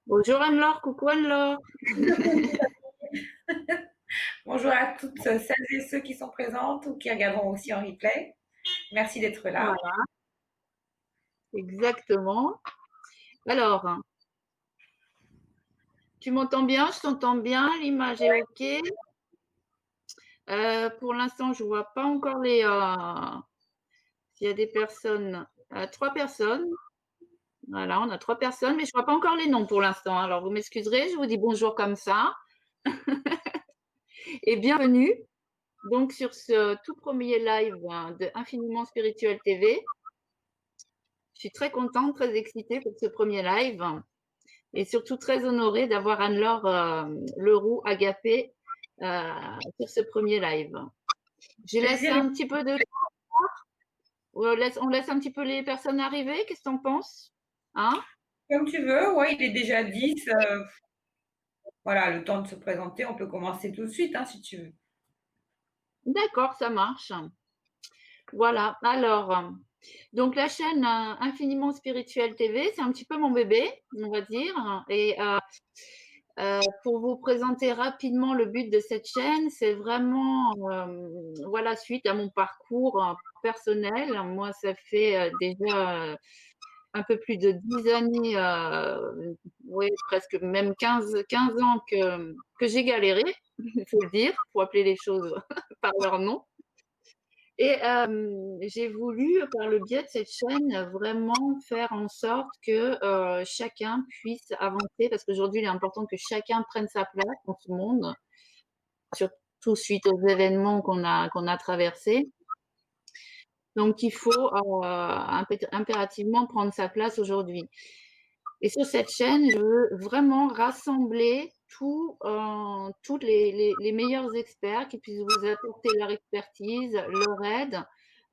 Bonjour Anne-Laure, coucou Anne-Laure. Bonjour à toutes celles et ceux qui sont présentes ou qui regarderont aussi en replay. Merci d'être là. Voilà, exactement. Alors, tu m'entends bien? Je t'entends bien, l'image est OK. Pour l'instant, je vois pas encore s'il y a des personnes. 3 personnes. Voilà, on a 3 personnes, mais je vois pas encore les noms pour l'instant. Alors, vous m'excuserez, je vous dis bonjour comme ça. Et bienvenue donc sur ce tout premier live de Infiniment Spirituel TV. Je suis très contente, très excitée pour ce premier live et surtout très honorée d'avoir Anne-Laure Leroux Agapé sur ce premier live. Je laisse Plaisir. un petit peu de temps. On laisse un petit peu les personnes arriver. Qu'est-ce que tu en penses? Hein? Comme tu veux, ouais, il est déjà 10. Voilà, le temps de se présenter, on peut commencer tout de suite hein, si tu veux. D'accord, ça marche. Voilà. Alors, donc la chaîne Infiniment Spirituel TV, c'est un petit peu mon bébé, on va dire. Et pour vous présenter rapidement le but de cette chaîne, c'est vraiment, voilà, suite à mon parcours personnel. Moi, ça fait déjà un peu plus de 10 années, oui, presque même 15 ans que j'ai galéré, il faut le dire, il faut appeler les choses par leur nom. Et j'ai voulu, par le biais de cette chaîne, vraiment faire en sorte que chacun puisse avancer, parce qu'aujourd'hui, il est important que chacun prenne sa place dans ce monde, surtout suite aux événements qu'on a traversés. Donc, il faut impérativement prendre sa place aujourd'hui. Et sur cette chaîne, je veux vraiment rassembler tous les meilleurs experts qui puissent vous apporter leur expertise, leur aide,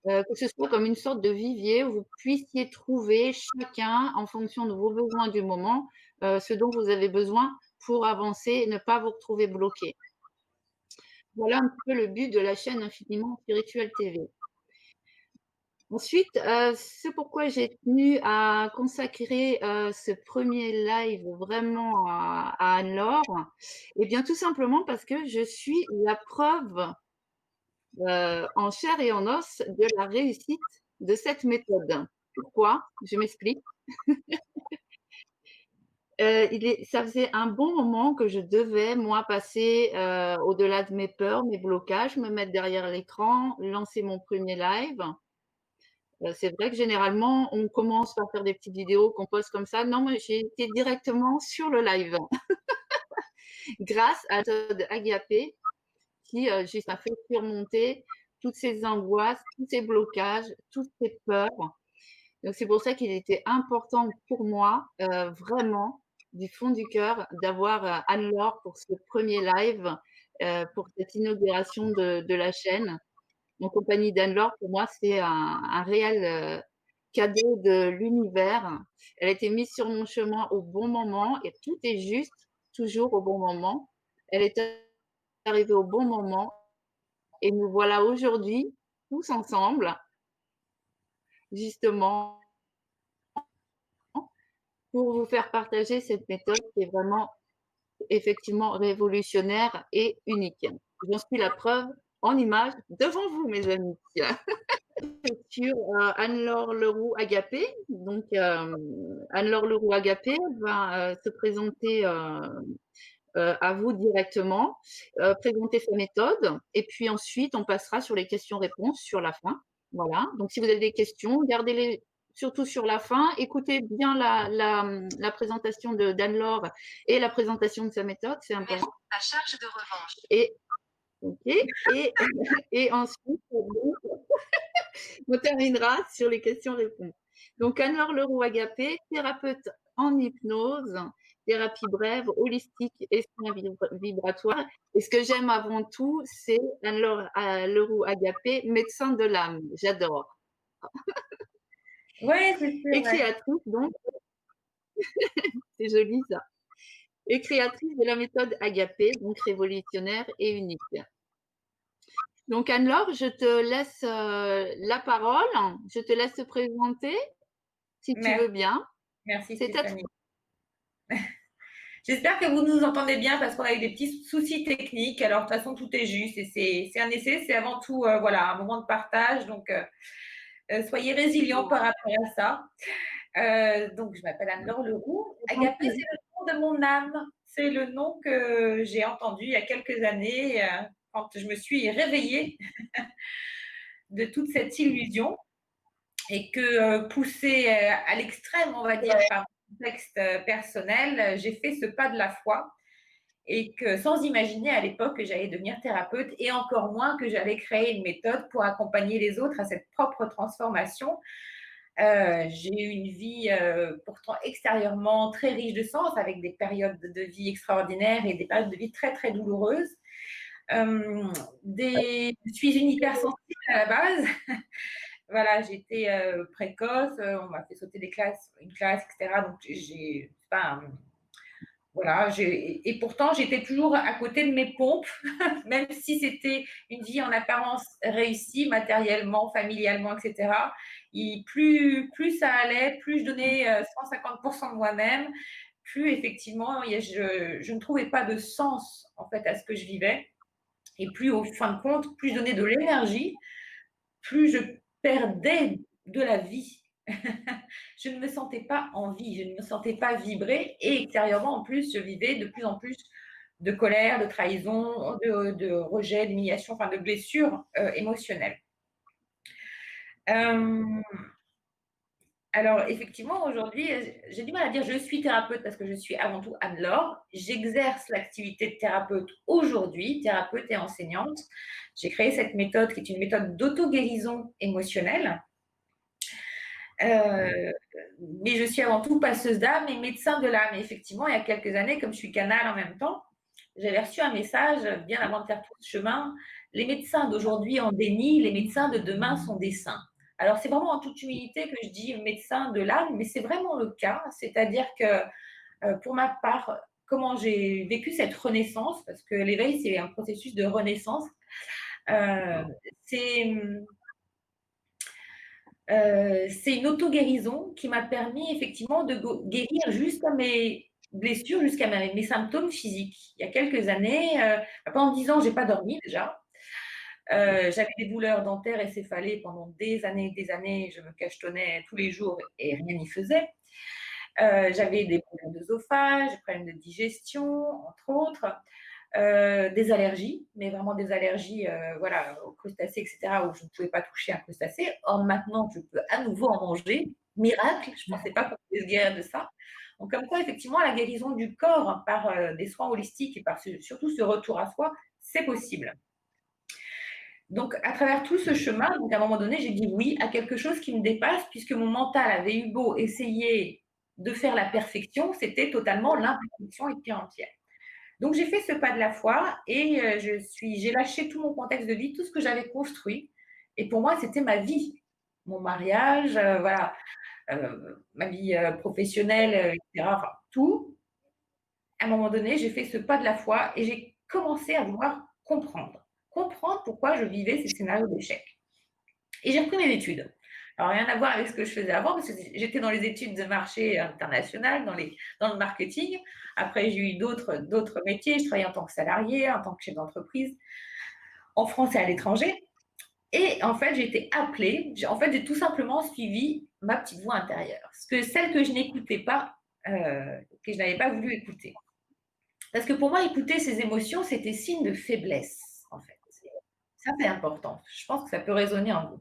que ce soit comme une sorte de vivier où vous puissiez trouver chacun, en fonction de vos besoins du moment, ce dont vous avez besoin pour avancer et ne pas vous retrouver bloqué. Voilà un peu le but de la chaîne Infiniment Spirituel TV. Ensuite, ce pourquoi j'ai tenu à consacrer ce premier live vraiment à Anne-Laure, eh bien tout simplement parce que je suis la preuve en chair et en os de la réussite de cette méthode. Pourquoi? Je m'explique. Ça faisait un bon moment que je devais, moi, passer au-delà de mes peurs, mes blocages, me mettre derrière l'écran, lancer mon premier live. C'est vrai que généralement, on commence par faire des petites vidéos qu'on poste comme ça. Non, moi, j'ai été directement sur le live grâce à la méthode Agapé qui juste m'a fait surmonter toutes ces angoisses, tous ces blocages, toutes ces peurs. Donc, c'est pour ça qu'il était important pour moi, vraiment, du fond du cœur, d'avoir Anne-Laure pour ce premier live, pour cette inauguration de la chaîne. En compagnie d'Anne-Laure, pour moi, c'est un réel cadeau de l'univers. Elle a été mise sur mon chemin au bon moment et tout est juste, toujours au bon moment. Elle est arrivée au bon moment et nous voilà aujourd'hui tous ensemble, justement, pour vous faire partager cette méthode qui est vraiment effectivement révolutionnaire et unique. J'en suis la preuve en image devant vous, mes amis. Sur Anne-Laure Leroux Agapé. Donc, Anne-Laure Leroux Agapé va se présenter à vous directement, présenter sa méthode et puis ensuite on passera sur les questions-réponses sur la fin. Voilà, donc si vous avez des questions, gardez-les surtout sur la fin. Écoutez bien la présentation de d'Anne-Laure et la présentation de sa méthode, c'est important. À charge de revanche. Et OK et et ensuite, on terminera sur les questions-réponses. Donc Anne-Laure Leroux-Agapé, thérapeute en hypnose, thérapie brève, holistique et soins vibratoires. Et ce que j'aime avant tout, c'est Anne-Laure Leroux-Agapé, médecin de l'âme. J'adore. Oui, c'est sûr, Et ouais. créatrice, donc, c'est joli ça. Et créatrice de la méthode Agapé, donc révolutionnaire et unique. Donc Anne-Laure, je te laisse la parole. Je te laisse te présenter, si tu veux Merci, bien. merci C'est à toi. Stéphanie. J'espère que vous nous entendez bien parce qu'on a eu des petits soucis techniques. Alors, de toute façon, tout est juste et c'est un essai, c'est avant tout voilà, un moment de partage. Donc, soyez résilients par rapport à ça. Donc, je m'appelle Anne-Laure Leroux. Agapé, c'est le nom de mon âme. C'est le nom que j'ai entendu il y a quelques années quand je me suis réveillée de toute cette illusion et que poussée à l'extrême, on va dire, par mon contexte personnel, j'ai fait ce pas de la foi et que sans imaginer à l'époque que j'allais devenir thérapeute et encore moins que j'allais créer une méthode pour accompagner les autres à cette propre transformation. J'ai eu une vie pourtant extérieurement très riche de sens avec des périodes de vie extraordinaires et des périodes de vie très très douloureuses. Je suis une hypersensible à la base. Voilà, j'étais précoce, on m'a fait sauter une classe, etc. Donc j'ai pas voilà, et pourtant j'étais toujours à côté de mes pompes, même si c'était une vie en apparence réussie, matériellement, familialement, etc. Et plus ça allait, plus je donnais 150% de moi-même, plus effectivement je ne trouvais pas de sens en fait à ce que je vivais. Et plus au fin de compte, plus je donnais de l'énergie, plus je perdais de la vie. Je ne me sentais pas en vie, je ne me sentais pas vibrer et extérieurement, en plus, je vivais de plus en plus de colère, de trahison, de rejet, d'humiliation, enfin de blessures émotionnelles. Euh, alors, effectivement, aujourd'hui, j'ai du mal à dire je suis thérapeute parce que je suis avant tout Anne-Laure. J'exerce l'activité de thérapeute aujourd'hui, thérapeute et enseignante. J'ai créé cette méthode qui est une méthode d'auto-guérison émotionnelle. Mais je suis avant tout passeuse d'âme et médecin de l'âme. Et effectivement, il y a quelques années, comme je suis canal en même temps, j'avais reçu un message bien avant de faire tout ce chemin. Les médecins d'aujourd'hui en déni, les médecins de demain sont des saints. Alors, c'est vraiment en toute humilité que je dis médecin de l'âme, mais c'est vraiment le cas. C'est-à-dire que, pour ma part, comment j'ai vécu cette renaissance, parce que l'éveil, c'est un processus de renaissance, c'est c'est une auto-guérison qui m'a permis effectivement de guérir jusqu'à mes blessures, jusqu'à mes symptômes physiques. Il y a quelques années, pendant 10 ans, je n'ai pas dormi déjà. J'avais des douleurs dentaires et céphalées pendant des années. Je me cachetonnais tous les jours et rien n'y faisait. J'avais des problèmes d'œsophage, des problèmes de digestion, entre autres. Des allergies, mais vraiment des allergies voilà, aux crustacés, etc., où je ne pouvais pas toucher un crustacé. Or, maintenant, je peux à nouveau en manger. Miracle, je ne pensais pas qu'on pouvait se guérir de ça. Donc, comme quoi, effectivement, la guérison du corps par des soins holistiques et par surtout ce retour à soi, c'est possible. Donc, à travers tout ce chemin, donc à un moment donné, j'ai dit oui à quelque chose qui me dépasse, puisque mon mental avait eu beau essayer de faire la perfection, c'était totalement l'imperfection et pire entière. Donc, j'ai fait ce pas de la foi et j'ai lâché tout mon contexte de vie, tout ce que j'avais construit. Et pour moi, c'était ma vie, mon mariage, voilà, ma vie professionnelle, etc. Enfin, tout. À un moment donné, j'ai fait ce pas de la foi et j'ai commencé à vouloir comprendre. Comprendre pourquoi je vivais ces scénarios d'échec. Et j'ai repris mes études. Alors, rien à voir avec ce que je faisais avant, parce que j'étais dans les études de marché international, dans le marketing. Après, j'ai eu d'autres métiers. Je travaillais en tant que salarié, en tant que chef d'entreprise, en France et à l'étranger. Et en fait, j'ai été appelée. En fait, j'ai tout simplement suivi ma petite voix intérieure. Celle que je n'écoutais pas, que je n'avais pas voulu écouter. Parce que pour moi, écouter ses émotions, c'était signe de faiblesse, en fait. Ça, c'est important. Je pense que ça peut résonner en vous.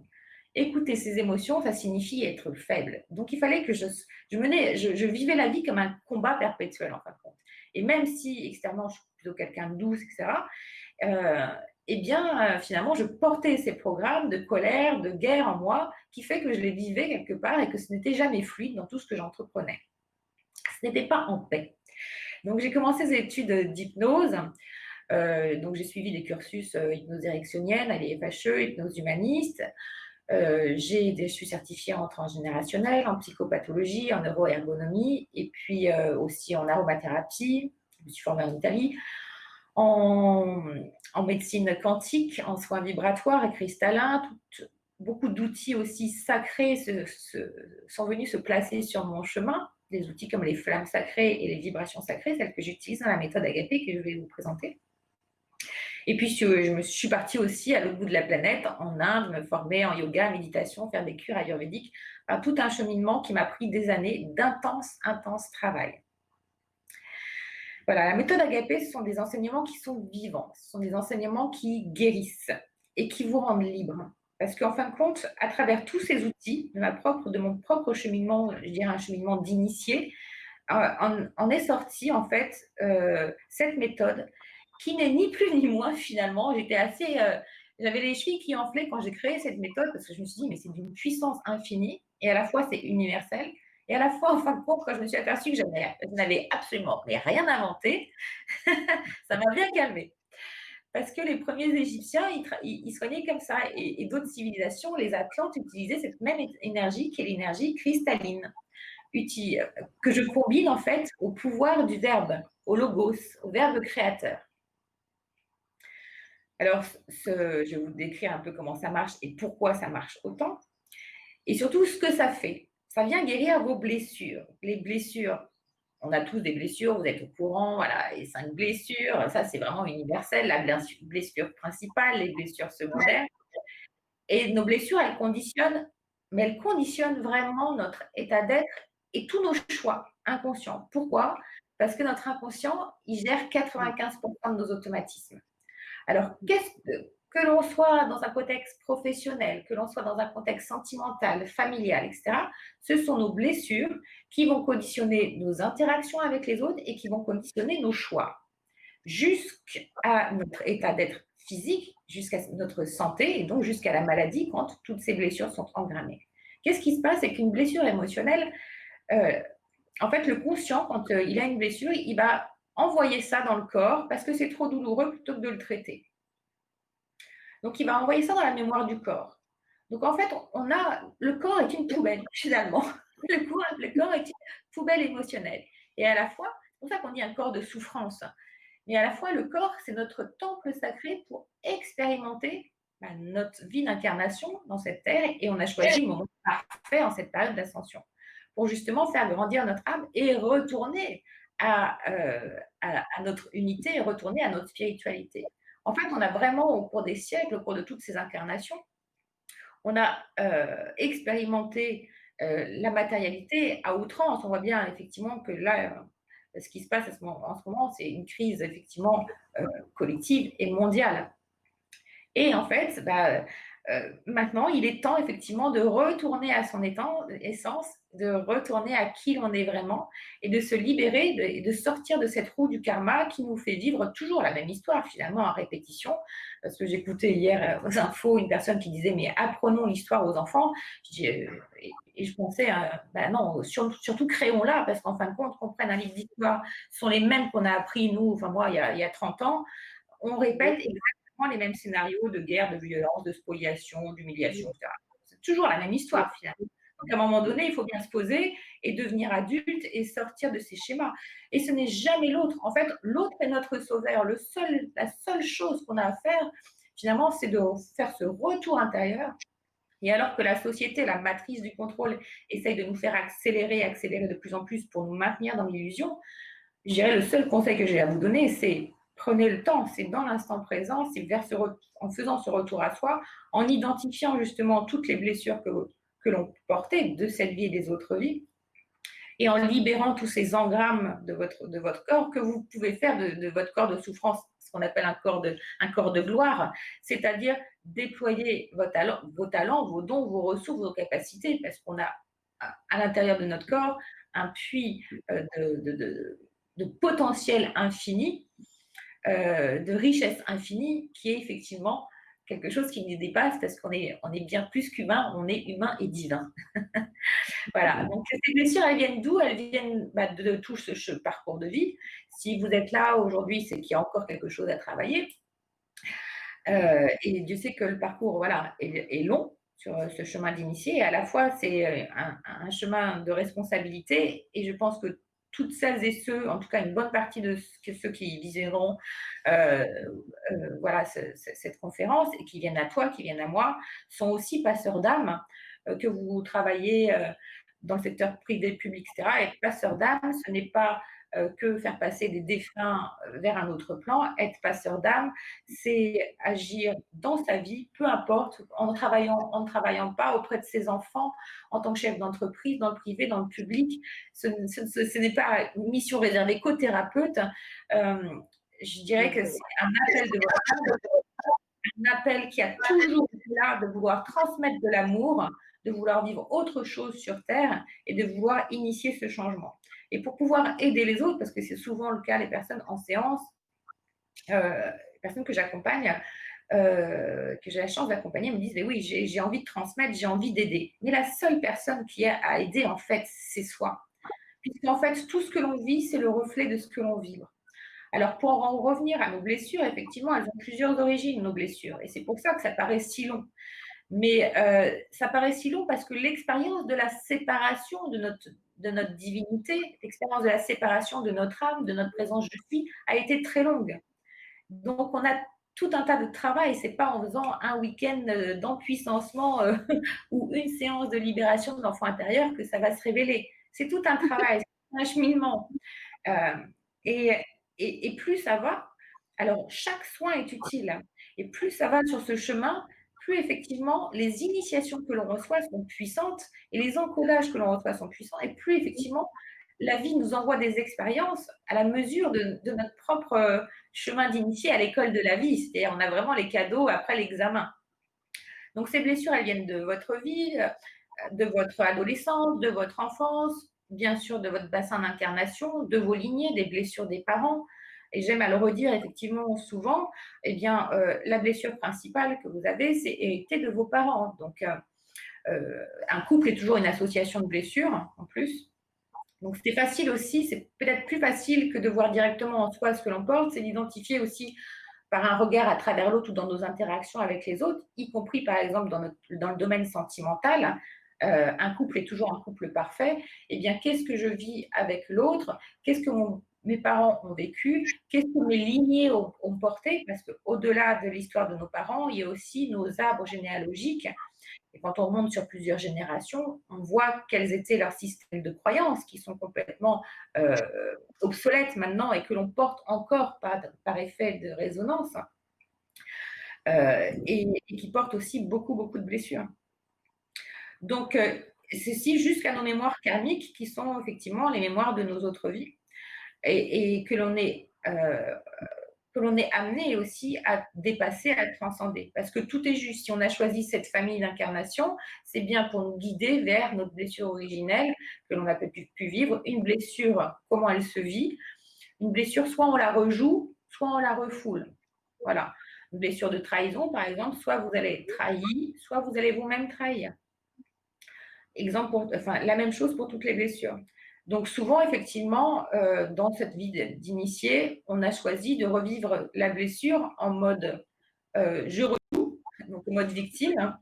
Écouter ses émotions, ça signifie être faible. Donc, il fallait que je vivais la vie comme un combat perpétuel, en fin de compte. Et même si, extérieurement, je suis plutôt quelqu'un de douce, etc., euh, eh bien, finalement, je portais ces programmes de colère, de guerre en moi, qui fait que je les vivais quelque part et que ce n'était jamais fluide dans tout ce que j'entreprenais. Ce n'était pas en paix. Donc, j'ai commencé des études d'hypnose. Donc, j'ai suivi des cursus hypnose érectionnelle, à l'IFHE, hypnose humaniste. Je suis certifiée en transgénérationnel, en psychopathologie, en neuroergonomie, et puis aussi en aromathérapie. Je me suis formée en Italie, en, en médecine quantique, en soins vibratoires et cristallins. Beaucoup d'outils aussi sacrés sont venus se placer sur mon chemin. Des outils comme les flammes sacrées et les vibrations sacrées, celles que j'utilise dans la méthode Agapé que je vais vous présenter. Et puis, je suis partie aussi à l'autre bout de la planète, en Inde, me former en yoga, méditation, faire des cures ayurvédiques. Enfin, tout un cheminement qui m'a pris des années intense travail. Voilà, la méthode Agapé, ce sont des enseignements qui sont vivants, ce sont des enseignements qui guérissent et qui vous rendent libre. Parce qu'en fin de compte, à travers tous ces outils, de mon propre cheminement, je dirais un cheminement d'initié, en est sortie en fait cette méthode qui n'est ni plus ni moins finalement. J'avais les chevilles qui enflaient quand j'ai créé cette méthode parce que je me suis dit mais c'est d'une puissance infinie et à la fois c'est universel et à la fois en fin de compte quand je me suis aperçue que je n'avais absolument rien inventé, ça m'a bien calmée. Parce que les premiers Égyptiens, ils soignaient comme ça. Et d'autres civilisations, les Atlantes, utilisaient cette même énergie qui est l'énergie cristalline que je combine en fait au pouvoir du verbe, au logos, au verbe créateur. Alors, je vais vous décrire un peu comment ça marche et pourquoi ça marche autant. Et surtout, ce que ça fait. Ça vient guérir vos blessures. Les blessures, on a tous des blessures, vous êtes au courant, voilà, les 5 blessures, ça c'est vraiment universel, la blessure principale, les blessures secondaires. Et nos blessures, elles conditionnent vraiment notre état d'être et tous nos choix inconscients. Pourquoi? Parce que notre inconscient, il gère 95% de nos automatismes. Alors, que l'on soit dans un contexte professionnel, que l'on soit dans un contexte sentimental, familial, etc., ce sont nos blessures qui vont conditionner nos interactions avec les autres et qui vont conditionner nos choix, jusqu'à notre état d'être physique, jusqu'à notre santé et donc jusqu'à la maladie quand toutes ces blessures sont engrammées. Qu'est-ce qui se passe? C'est qu'une blessure émotionnelle, en fait, le conscient, quand il a une blessure, il va envoyer ça dans le corps parce que c'est trop douloureux plutôt que de le traiter. Donc, il va envoyer ça dans la mémoire du corps. Donc, en fait, le corps est une poubelle, finalement. Le corps est une poubelle émotionnelle. Et à la fois, c'est pour ça qu'on dit un corps de souffrance. Mais à la fois, le corps, c'est notre temple sacré pour expérimenter notre vie d'incarnation dans cette terre. Et on a choisi le moment parfait en cette période d'ascension pour justement faire grandir notre âme et retourner à notre unité et retourner à notre spiritualité. En fait, on a vraiment, au cours des siècles, au cours de toutes ces incarnations, on a expérimenté la matérialité à outrance. On voit bien effectivement que là, ce qui se passe en ce moment, c'est une crise effectivement collective et mondiale. Et en fait, maintenant, il est temps effectivement de retourner à son essence, de retourner à qui l'on est vraiment et de se libérer et de sortir de cette roue du karma qui nous fait vivre toujours la même histoire finalement en répétition. Parce que j'écoutais hier aux infos une personne qui disait mais apprenons l'histoire aux enfants. Et je pensais non, surtout créons-la parce qu'en fin de compte, qu'on prenne un livre d'histoire, ce sont les mêmes qu'on a appris nous, enfin moi il y a 30 ans, on répète exactement les mêmes scénarios de guerre, de violence, de spoliation, d'humiliation, etc. C'est toujours la même histoire finalement. Donc à un moment donné, il faut bien se poser et devenir adulte et sortir de ces schémas. Et ce n'est jamais l'autre. En fait, l'autre est notre sauveur. La seule chose qu'on a à faire, finalement, c'est de faire ce retour intérieur. Et alors que la société, la matrice du contrôle, essaye de nous faire accélérer de plus en plus pour nous maintenir dans l'illusion, je dirais le seul conseil que j'ai à vous donner, c'est prenez le temps, c'est dans l'instant présent, c'est en faisant ce retour à soi, en identifiant justement toutes les blessures que l'on portait de cette vie et des autres vies, et en libérant tous ces engrammes de votre corps que vous pouvez faire de votre corps de souffrance, ce qu'on appelle un corps de gloire, c'est-à-dire déployer vos talents, vos dons, vos ressources, vos capacités, parce qu'on a à l'intérieur de notre corps un puits de potentiel infini, de richesse infinie, qui est effectivement quelque chose qui nous dépasse parce on est bien plus qu'humain, on est humain et divin. Voilà, donc ces blessures, elles viennent d'où? Elles viennent de tout ce parcours de vie. Si vous êtes là aujourd'hui, c'est qu'il y a encore quelque chose à travailler. Et Dieu sait que le parcours voilà, est long sur ce chemin d'initié. Et à la fois, c'est un chemin de responsabilité. Et je pense que toutes celles et ceux, en tout cas une bonne partie de ceux qui visionneront voilà, cette conférence et qui viennent à toi, qui viennent à moi, sont aussi passeurs d'âme, que vous travaillez dans le secteur privé, public, etc. Et passeur d'âme, ce n'est pas que faire passer des défunts vers un autre plan. Être passeur d'âme, c'est agir dans sa vie, peu importe, en ne travaillant pas auprès de ses enfants, en tant que chef d'entreprise, dans le privé, dans le public. Ce n'est pas une mission réservée qu'aux thérapeutes. Je dirais que c'est un appel de votre âme, un appel qui a toujours été là de vouloir transmettre de l'amour, de vouloir vivre autre chose sur Terre et de vouloir initier ce changement. Et pour pouvoir aider les autres, parce que c'est souvent le cas, les personnes en séance, les personnes que j'accompagne, que j'ai la chance d'accompagner, me disent, mais oui, j'ai envie de transmettre, j'ai envie d'aider. Mais la seule personne qui a à aider, en fait, c'est soi. Puisqu'en fait, tout ce que l'on vit, c'est le reflet de ce que l'on vit. Alors, pour en revenir à nos blessures, effectivement, elles ont plusieurs origines, nos blessures. Et c'est pour ça que ça paraît si long. Mais ça paraît si long parce que l'expérience de la séparation de notre divinité, l'expérience de la séparation de notre âme, de notre présence je suis, a été très longue. Donc, on a tout un tas de travail. C'est pas en faisant un week-end d'empuissancement ou une séance de libération de l'enfant intérieur que ça va se révéler. C'est tout un travail, c'est un cheminement. Euh, et, et plus ça va, alors chaque soin est utile, et plus ça va sur ce chemin, plus effectivement les initiations que l'on reçoit sont puissantes et les encodages que l'on reçoit sont puissants, et plus effectivement la vie nous envoie des expériences à la mesure de notre propre chemin d'initié à l'école de la vie. C'est-à-dire on a vraiment les cadeaux après l'examen. Donc ces blessures, elles viennent de votre vie, de votre adolescence, de votre enfance, bien sûr de votre bassin d'incarnation, de vos lignées, des blessures des parents. Et j'aime à le redire effectivement souvent, eh bien, la blessure principale que vous avez, c'est hérité de vos parents. Donc, un couple est toujours une association de blessures, en plus. Donc, c'est facile aussi, c'est peut-être plus facile que de voir directement en soi ce que l'on porte, c'est d'identifier aussi par un regard à travers l'autre ou dans nos interactions avec les autres, y compris par exemple dans le domaine sentimental. Un couple est toujours un couple parfait. Eh bien, qu'est-ce que je vis avec l'autre? Qu'est-ce que mes parents ont vécu? Qu'est-ce que mes lignées ont porté? Parce qu'au-delà de l'histoire de nos parents, il y a aussi nos arbres généalogiques. Et quand on remonte sur plusieurs générations, on voit quels étaient leurs systèmes de croyances qui sont complètement obsolètes maintenant et que l'on porte encore par effet de résonance et qui portent aussi beaucoup, beaucoup de blessures. Donc, ceci jusqu'à nos mémoires karmiques qui sont effectivement les mémoires de nos autres vies et que l'on est amené aussi à dépasser, à transcender. Parce que tout est juste. Si on a choisi cette famille d'incarnation, c'est bien pour nous guider vers notre blessure originelle que l'on a pu vivre. Une blessure, comment elle se vit? Une blessure, soit on la rejoue, soit on la refoule. Voilà. Une blessure de trahison, par exemple, soit vous allez être trahi, soit vous allez vous-même trahir. La même chose pour toutes les blessures. Donc souvent, effectivement, dans cette vie d'initié, on a choisi de revivre la blessure en mode je rejoue, donc en mode victime. Hein.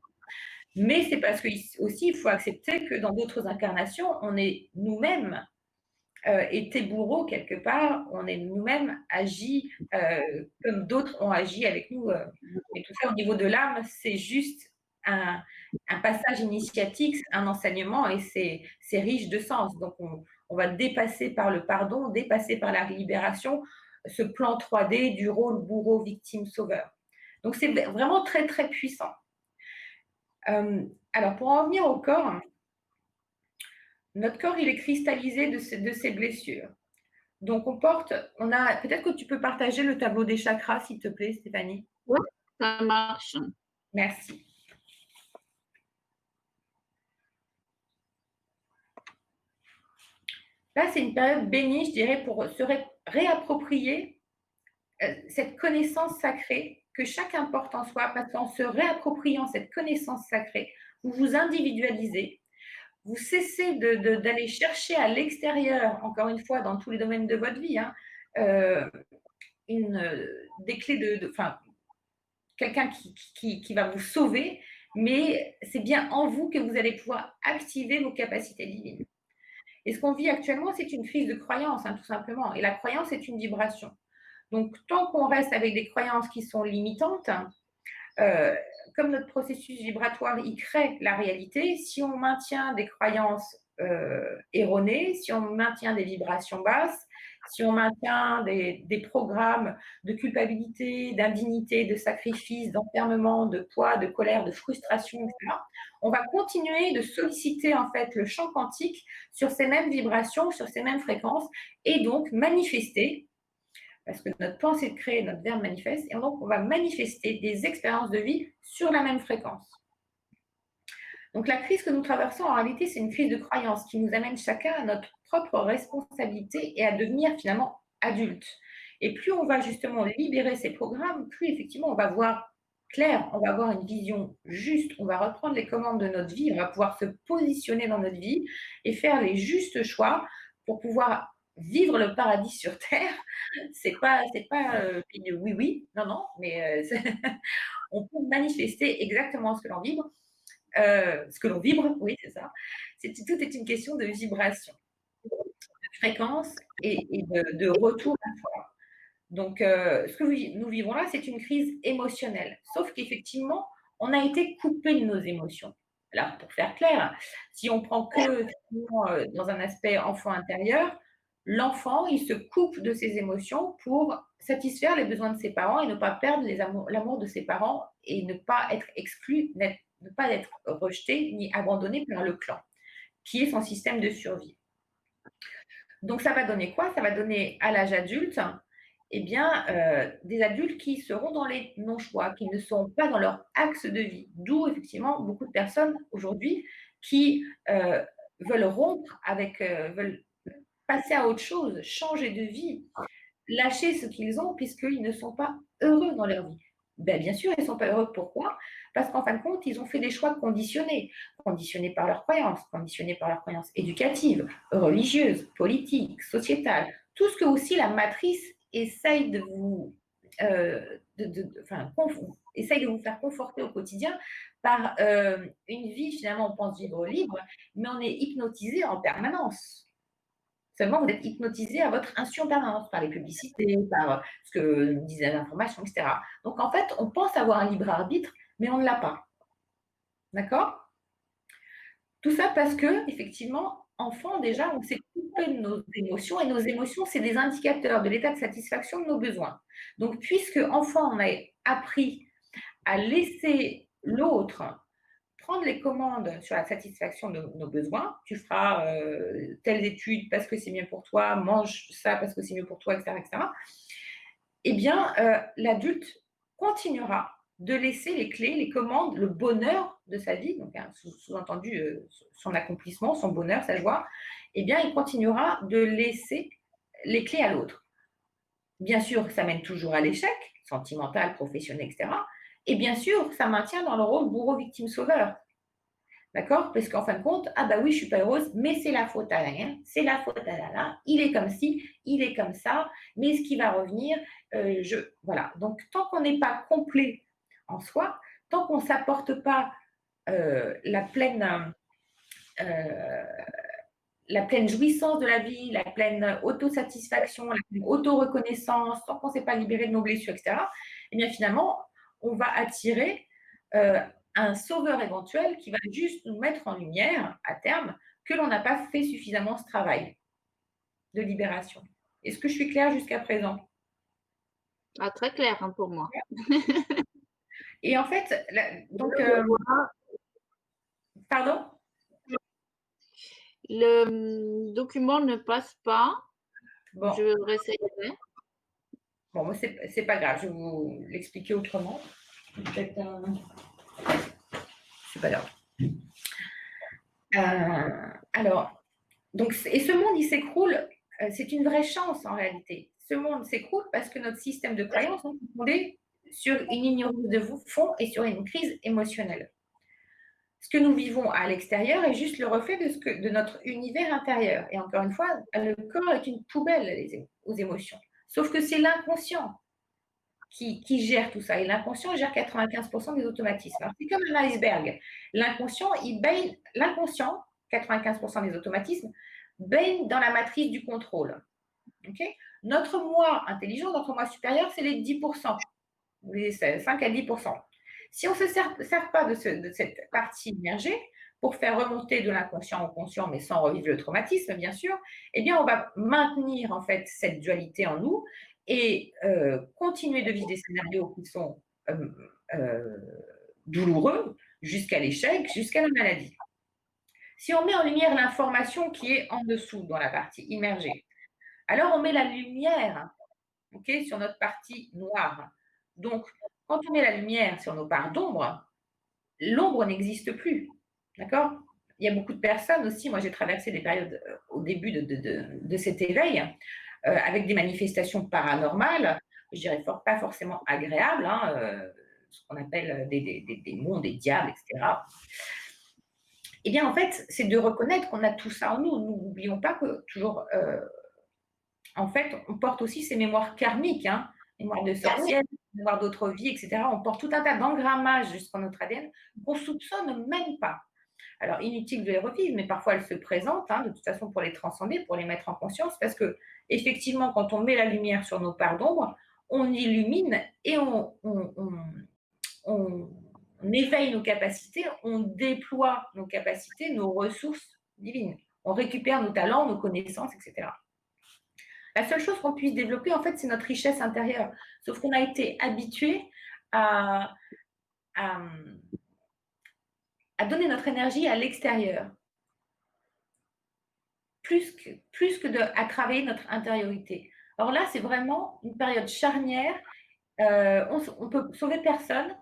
Mais c'est parce que aussi, il faut accepter que dans d'autres incarnations, on est nous-mêmes été bourreaux quelque part, on est nous-mêmes agi comme d'autres ont agi avec nous. Et tout ça au niveau de l'âme, c'est juste un passage initiatique, un enseignement et c'est riche de sens. Donc on va dépasser par le pardon, dépasser par la libération ce plan 3D du rôle bourreau, victime, sauveur. Donc c'est vraiment très très puissant. Alors pour en venir au corps, Notre corps, il est cristallisé de ces blessures. Donc on a peut-être que tu peux partager le tableau des chakras, s'il te plaît, Stéphanie? Ouais, ça marche. Merci. Là, c'est une période bénie, je dirais, pour se réapproprier cette connaissance sacrée que chacun porte en soi, parce qu'en se réappropriant cette connaissance sacrée, vous vous individualisez, vous cessez d'aller chercher à l'extérieur, encore une fois, dans tous les domaines de votre vie, hein, des clés enfin, quelqu'un qui va vous sauver, mais c'est bien en vous que vous allez pouvoir activer vos capacités divines. Et ce qu'on vit actuellement, c'est une crise de croyance, hein, tout simplement. Et la croyance est une vibration. Donc, tant qu'on reste avec des croyances qui sont limitantes, euh, comme notre processus vibratoire, il crée la réalité, si on maintient des croyances erronées, si on maintient des vibrations basses, si on maintient des programmes de culpabilité, d'indignité, de sacrifice, d'enfermement, de poids, de colère, de frustration, etc., on va continuer de solliciter en fait le champ quantique sur ces mêmes vibrations, sur ces mêmes fréquences, et donc manifester, parce que notre pensée de créer, notre verbe manifeste, et donc on va manifester des expériences de vie sur la même fréquence. Donc la crise que nous traversons, en réalité, c'est une crise de croyance qui nous amène chacun à notre propre responsabilité et à devenir finalement adulte. Et plus on va justement libérer ces programmes, plus effectivement on va voir clair, on va avoir une vision juste, on va reprendre les commandes de notre vie, on va pouvoir se positionner dans notre vie et faire les justes choix pour pouvoir vivre le paradis sur terre. C'est pas oui oui, non non, mais on peut manifester exactement ce que l'on vibre, ce que l'on vibre, oui, c'est ça. Tout est une question de vibration, de fréquence et de retour à soi. Donc, ce que nous vivons là, c'est une crise émotionnelle. Sauf qu'effectivement, on a été coupé de nos émotions. Alors, pour faire clair, si on prend que dans un aspect enfant intérieur, l'enfant, il se coupe de ses émotions pour satisfaire les besoins de ses parents et ne pas perdre l'amour de ses parents et ne pas être exclu, ne pas être rejeté ni abandonné par le clan, qui est son système de survie. Donc, ça va donner quoi? Ça va donner à l'âge adulte, eh bien, des adultes qui seront dans les non-choix, qui ne sont pas dans leur axe de vie. D'où, effectivement, beaucoup de personnes aujourd'hui qui veulent rompre avec, veulent passer à autre chose, changer de vie, lâcher ce qu'ils ont puisqu'ils ne sont pas heureux dans leur vie. Ben, bien sûr, ils ne sont pas heureux. Pourquoi? Parce qu'en fin de compte, ils ont fait des choix conditionnés, conditionnés par leurs croyances éducatives, religieuses, politiques, sociétales, tout ce que aussi la matrice essaye de vous, essaye de vous faire conforter au quotidien par une vie, finalement, on pense vivre libre, mais on est hypnotisé en permanence. Seulement, vous êtes hypnotisé à votre insu en permanence par les publicités, par ce que nous disent les informations, etc. Donc, en fait, on pense avoir un libre arbitre, mais on ne l'a pas. D'accord? Tout ça parce que, effectivement, enfant, déjà, on s'est coupé de nos émotions, et nos émotions, c'est des indicateurs de l'état de satisfaction de nos besoins. Donc, puisque, enfant, on a appris à laisser l'autre prendre les commandes sur la satisfaction de nos besoins. Tu feras telles études parce que c'est mieux pour toi, mange ça parce que c'est mieux pour toi, etc. etc. Eh bien, l'adulte continuera de laisser les clés, les commandes, le bonheur de sa vie, donc hein, sous-entendu son accomplissement, son bonheur, sa joie, eh bien, il continuera de laisser les clés à l'autre. Bien sûr, ça mène toujours à l'échec, sentimental, professionnel, etc. Et bien sûr, ça maintient dans le rôle bourreau-victime-sauveur. D'accord? Parce qu'en fin de compte, ah bah oui, je suis pas heureuse, mais c'est la faute à rien, c'est la faute à là, il est comme ci, il est comme ça, mais ce qui va revenir, voilà. Donc, tant qu'on n'est pas complet en soi, tant qu'on ne s'apporte pas la pleine jouissance de la vie, la pleine autosatisfaction, la pleine auto-reconnaissance, tant qu'on ne s'est pas libéré de nos blessures, etc., eh bien finalement, on va attirer un sauveur éventuel qui va juste nous mettre en lumière, à terme, que l'on n'a pas fait suffisamment ce travail de libération. Est-ce que je suis claire jusqu'à présent? Ah, très clair hein, pour moi. Et en fait, donc, pardon? Le document ne passe pas. Bon, Je réessayerai. bon, moi, c'est pas grave, je vais vous l'expliquer autrement. Peut-être c'est pas grave. Alors, donc, et ce monde, il s'écroule, c'est une vraie chance en réalité. Ce monde s'écroule parce que notre système de croyance est fondé sur une ignorance de fond et sur une crise émotionnelle. Ce que nous vivons à l'extérieur est juste le reflet de notre univers intérieur. Et encore une fois, le corps est une poubelle aux émotions. Sauf que c'est l'inconscient qui gère tout ça. Et l'inconscient gère 95% des automatismes. C'est comme un iceberg. L'inconscient, 95% des automatismes, baigne dans la matrice du contrôle. Okay, notre moi intelligent, notre moi supérieur, c'est les 10%, les 5 à 10%. Si on ne se sert pas de cette partie immergée pour faire remonter de l'inconscient au conscient, mais sans revivre le traumatisme, bien sûr, eh bien, on va maintenir en fait cette dualité en nous et continuer de vivre des scénarios qui sont douloureux jusqu'à l'échec, jusqu'à la maladie. Si on met en lumière l'information qui est en dessous, dans la partie immergée, alors on met la lumière, okay, sur notre partie noire. Donc, quand on met la lumière sur nos parts d'ombre, l'ombre n'existe plus. D'accord? Il y a beaucoup de personnes aussi, moi j'ai traversé des périodes au début de cet éveil, avec des manifestations paranormales, je dirais pas forcément agréables, hein, ce qu'on appelle des démons, des diables, etc. Eh bien, en fait, c'est de reconnaître qu'on a tout ça en nous. Nous n'oublions pas que toujours, en fait, on porte aussi ces mémoires karmiques, hein, mémoire de sorcière, mémoire d'autres vies, etc. On porte tout un tas d'engrammages jusqu'en notre ADN qu'on soupçonne même pas. Alors, inutile de les revivre, mais parfois elles se présentent, hein, de toute façon, pour les transcender, pour les mettre en conscience, parce que, effectivement, quand on met la lumière sur nos parts d'ombre, on illumine et on éveille nos capacités, on déploie nos capacités, nos ressources divines. On récupère nos talents, nos connaissances, etc. La seule chose qu'on puisse développer, en fait, c'est notre richesse intérieure. Sauf qu'on a été habitué à donner notre énergie à l'extérieur, à travailler notre intériorité. Alors là, c'est vraiment une période charnière. On peut sauver personne,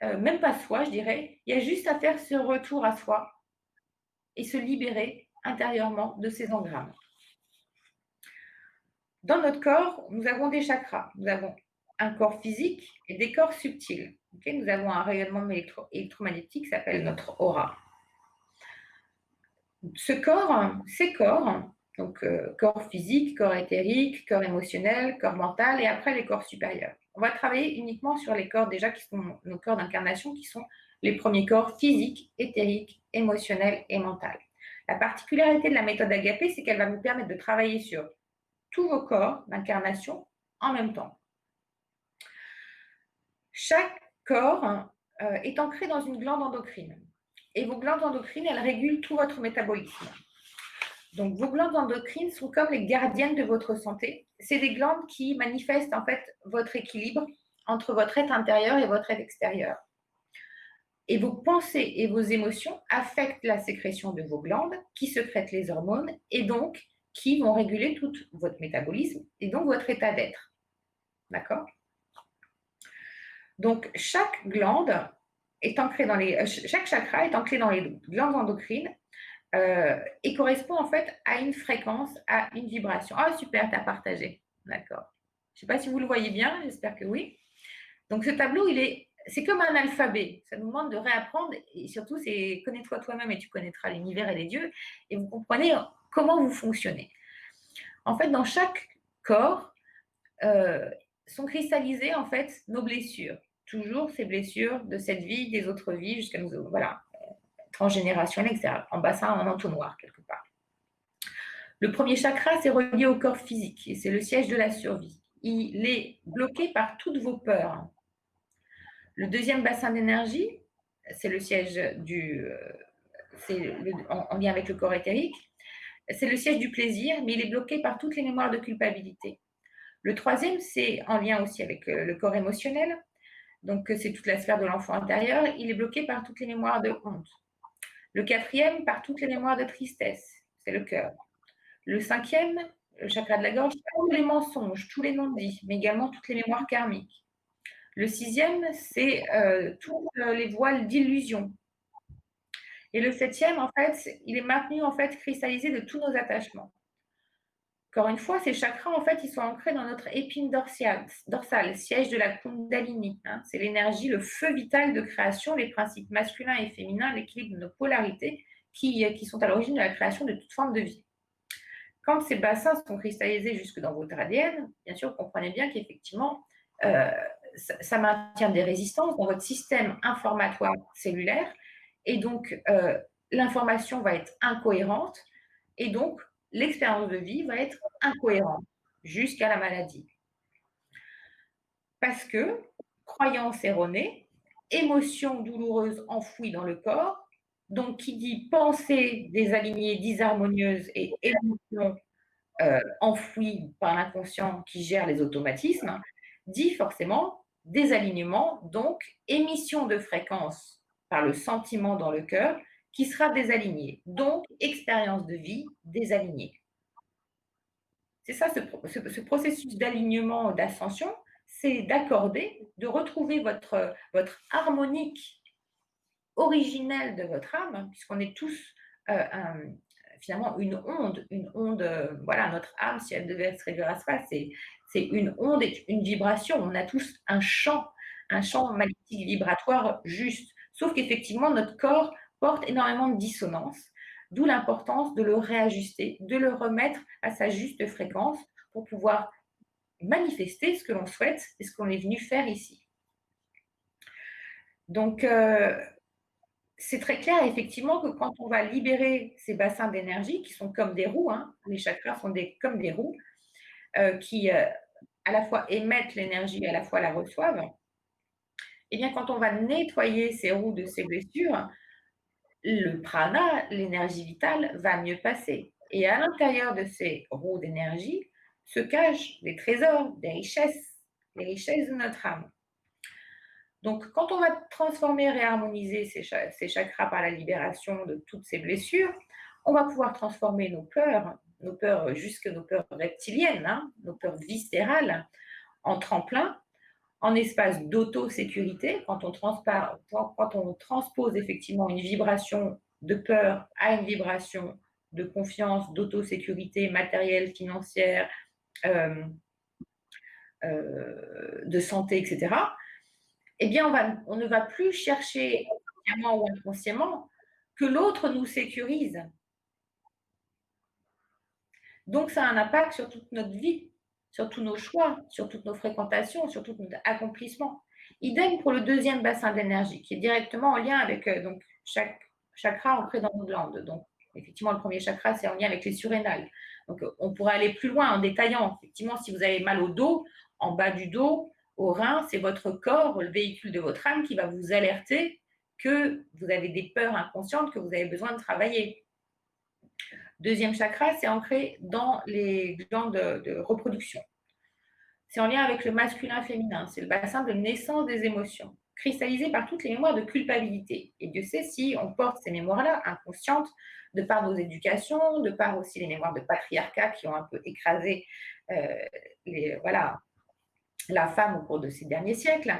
même pas soi, je dirais. Il y a juste à faire ce retour à soi et se libérer intérieurement de ces engrammes. Dans notre corps, nous avons des chakras. Nous avons un corps physique et des corps subtils. Okay, nous avons un rayonnement électromagnétique qui s'appelle notre aura. Ces corps, donc corps physique, corps éthérique, corps émotionnel, corps mental et après les corps supérieurs. On va travailler uniquement sur les corps déjà qui sont nos corps d'incarnation, qui sont les premiers corps physiques, éthériques, émotionnels et mental. La particularité de la méthode Agapé, c'est qu'elle va vous permettre de travailler sur tous vos corps d'incarnation en même temps. Chaque corps est ancré dans une glande endocrine. Et vos glandes endocrines, elles régulent tout votre métabolisme. Donc, vos glandes endocrines sont comme les gardiennes de votre santé. C'est des glandes qui manifestent en fait votre équilibre entre votre être intérieur et votre être extérieur. Et vos pensées et vos émotions affectent la sécrétion de vos glandes qui sécrètent les hormones et donc qui vont réguler tout votre métabolisme et donc votre état d'être. D'accord? Donc, chaque glande est ancrée dans chaque chakra est ancré dans les glandes endocrines et correspond en fait à une fréquence, à une vibration. Ah, super, tu as partagé. D'accord. Je ne sais pas si vous le voyez bien, j'espère que oui. Donc, ce tableau, c'est comme un alphabet. Ça nous demande de réapprendre et surtout, c'est connais-toi toi-même et tu connaîtras l'univers et les dieux et vous comprenez comment vous fonctionnez. En fait, dans chaque corps, sont cristallisées en fait nos blessures. Toujours ces blessures de cette vie, des autres vies, jusqu'à nous, voilà, transgénérationnelles, etc. En bassin, en entonnoir, quelque part. Le premier chakra, c'est relié au corps physique et c'est le siège de la survie. Il est bloqué par toutes vos peurs. Le deuxième bassin d'énergie, c'est le siège en lien avec le corps éthérique. C'est le siège du plaisir, mais il est bloqué par toutes les mémoires de culpabilité. Le troisième, c'est en lien aussi avec le corps émotionnel. Donc, c'est toute la sphère de l'enfant intérieur. Il est bloqué par toutes les mémoires de honte. Le quatrième, par toutes les mémoires de tristesse. c'est le cœur. Le 5e, le chakra de la gorge, tous les mensonges, tous les non-dits, mais également toutes les mémoires karmiques. Le 6e, c'est tous les voiles d'illusion. Et le 7e, en fait, il est maintenu, en fait, cristallisé de tous nos attachements. Encore une fois, ces chakras, en fait, ils sont ancrés dans notre épine dorsale, siège de la Kundalini. Hein. C'est l'énergie, le feu vital de création, les principes masculins et féminins, l'équilibre de nos polarités qui sont à l'origine de la création de toute forme de vie. Quand ces bassins sont cristallisés jusque dans votre ADN, bien sûr, vous comprenez bien qu'effectivement, ça maintient des résistances dans votre système informatoire cellulaire et donc l'information va être incohérente et donc l'expérience de vie va être incohérente jusqu'à la maladie. Parce que croyance erronée, émotion douloureuse enfouie dans le corps, donc qui dit pensée désalignée, disharmonieuse et émotion enfouie par l'inconscient qui gère les automatismes, dit forcément désalignement, donc émission de fréquence par le sentiment dans le cœur qui sera désaligné, donc expérience de vie désalignée. C'est ça ce processus d'alignement, d'ascension, c'est d'accorder, de retrouver votre harmonique originelle de votre âme, puisqu'on est tous finalement une onde, voilà, notre âme, si elle devait se réduire à ça, c'est une onde et une vibration. On a tous un champ magnétique vibratoire juste. Sauf qu'effectivement, notre corps porte énormément de dissonance, d'où l'importance de le réajuster, de le remettre à sa juste fréquence pour pouvoir manifester ce que l'on souhaite et ce qu'on est venu faire ici. Donc, c'est très clair effectivement que quand on va libérer ces bassins d'énergie qui sont comme des roues, hein, les chakras sont comme des roues qui à la fois émettent l'énergie et à la fois la reçoivent, et bien quand on va nettoyer ces roues de ces blessures, le prana, l'énergie vitale, va mieux passer. Et à l'intérieur de ces roues d'énergie se cachent des trésors, des richesses, les richesses de notre âme. Donc, quand on va transformer, réharmoniser ces chakras par la libération de toutes ces blessures, on va pouvoir transformer nos peurs jusque nos peurs reptiliennes, hein, nos peurs viscérales, en tremplin, en espace d'auto-sécurité, quand on transpose effectivement une vibration de peur à une vibration de confiance, d'auto-sécurité matérielle, financière, de santé, etc., eh bien, on ne va plus chercher, consciemment ou inconsciemment, que l'autre nous sécurise. Donc, ça a un impact sur toute notre vie, sur tous nos choix, sur toutes nos fréquentations, sur tout notre accomplissement. Idem pour le deuxième bassin d'énergie, qui est directement en lien avec donc, chaque chakra ancré dans nos glandes. Donc, effectivement, le premier chakra, c'est en lien avec les surrénales. Donc, on pourrait aller plus loin en détaillant. Effectivement, si vous avez mal au dos, en bas du dos, au rein, c'est votre corps, le véhicule de votre âme, qui va vous alerter que vous avez des peurs inconscientes que vous avez besoin de travailler. Deuxième chakra, c'est ancré dans les glandes de reproduction. C'est en lien avec le masculin-féminin. C'est le bassin de naissance des émotions, cristallisé par toutes les mémoires de culpabilité. Et Dieu sait si on porte ces mémoires-là inconscientes, de par nos éducations, de par aussi les mémoires de patriarcat qui ont un peu écrasé la femme au cours de ces derniers siècles.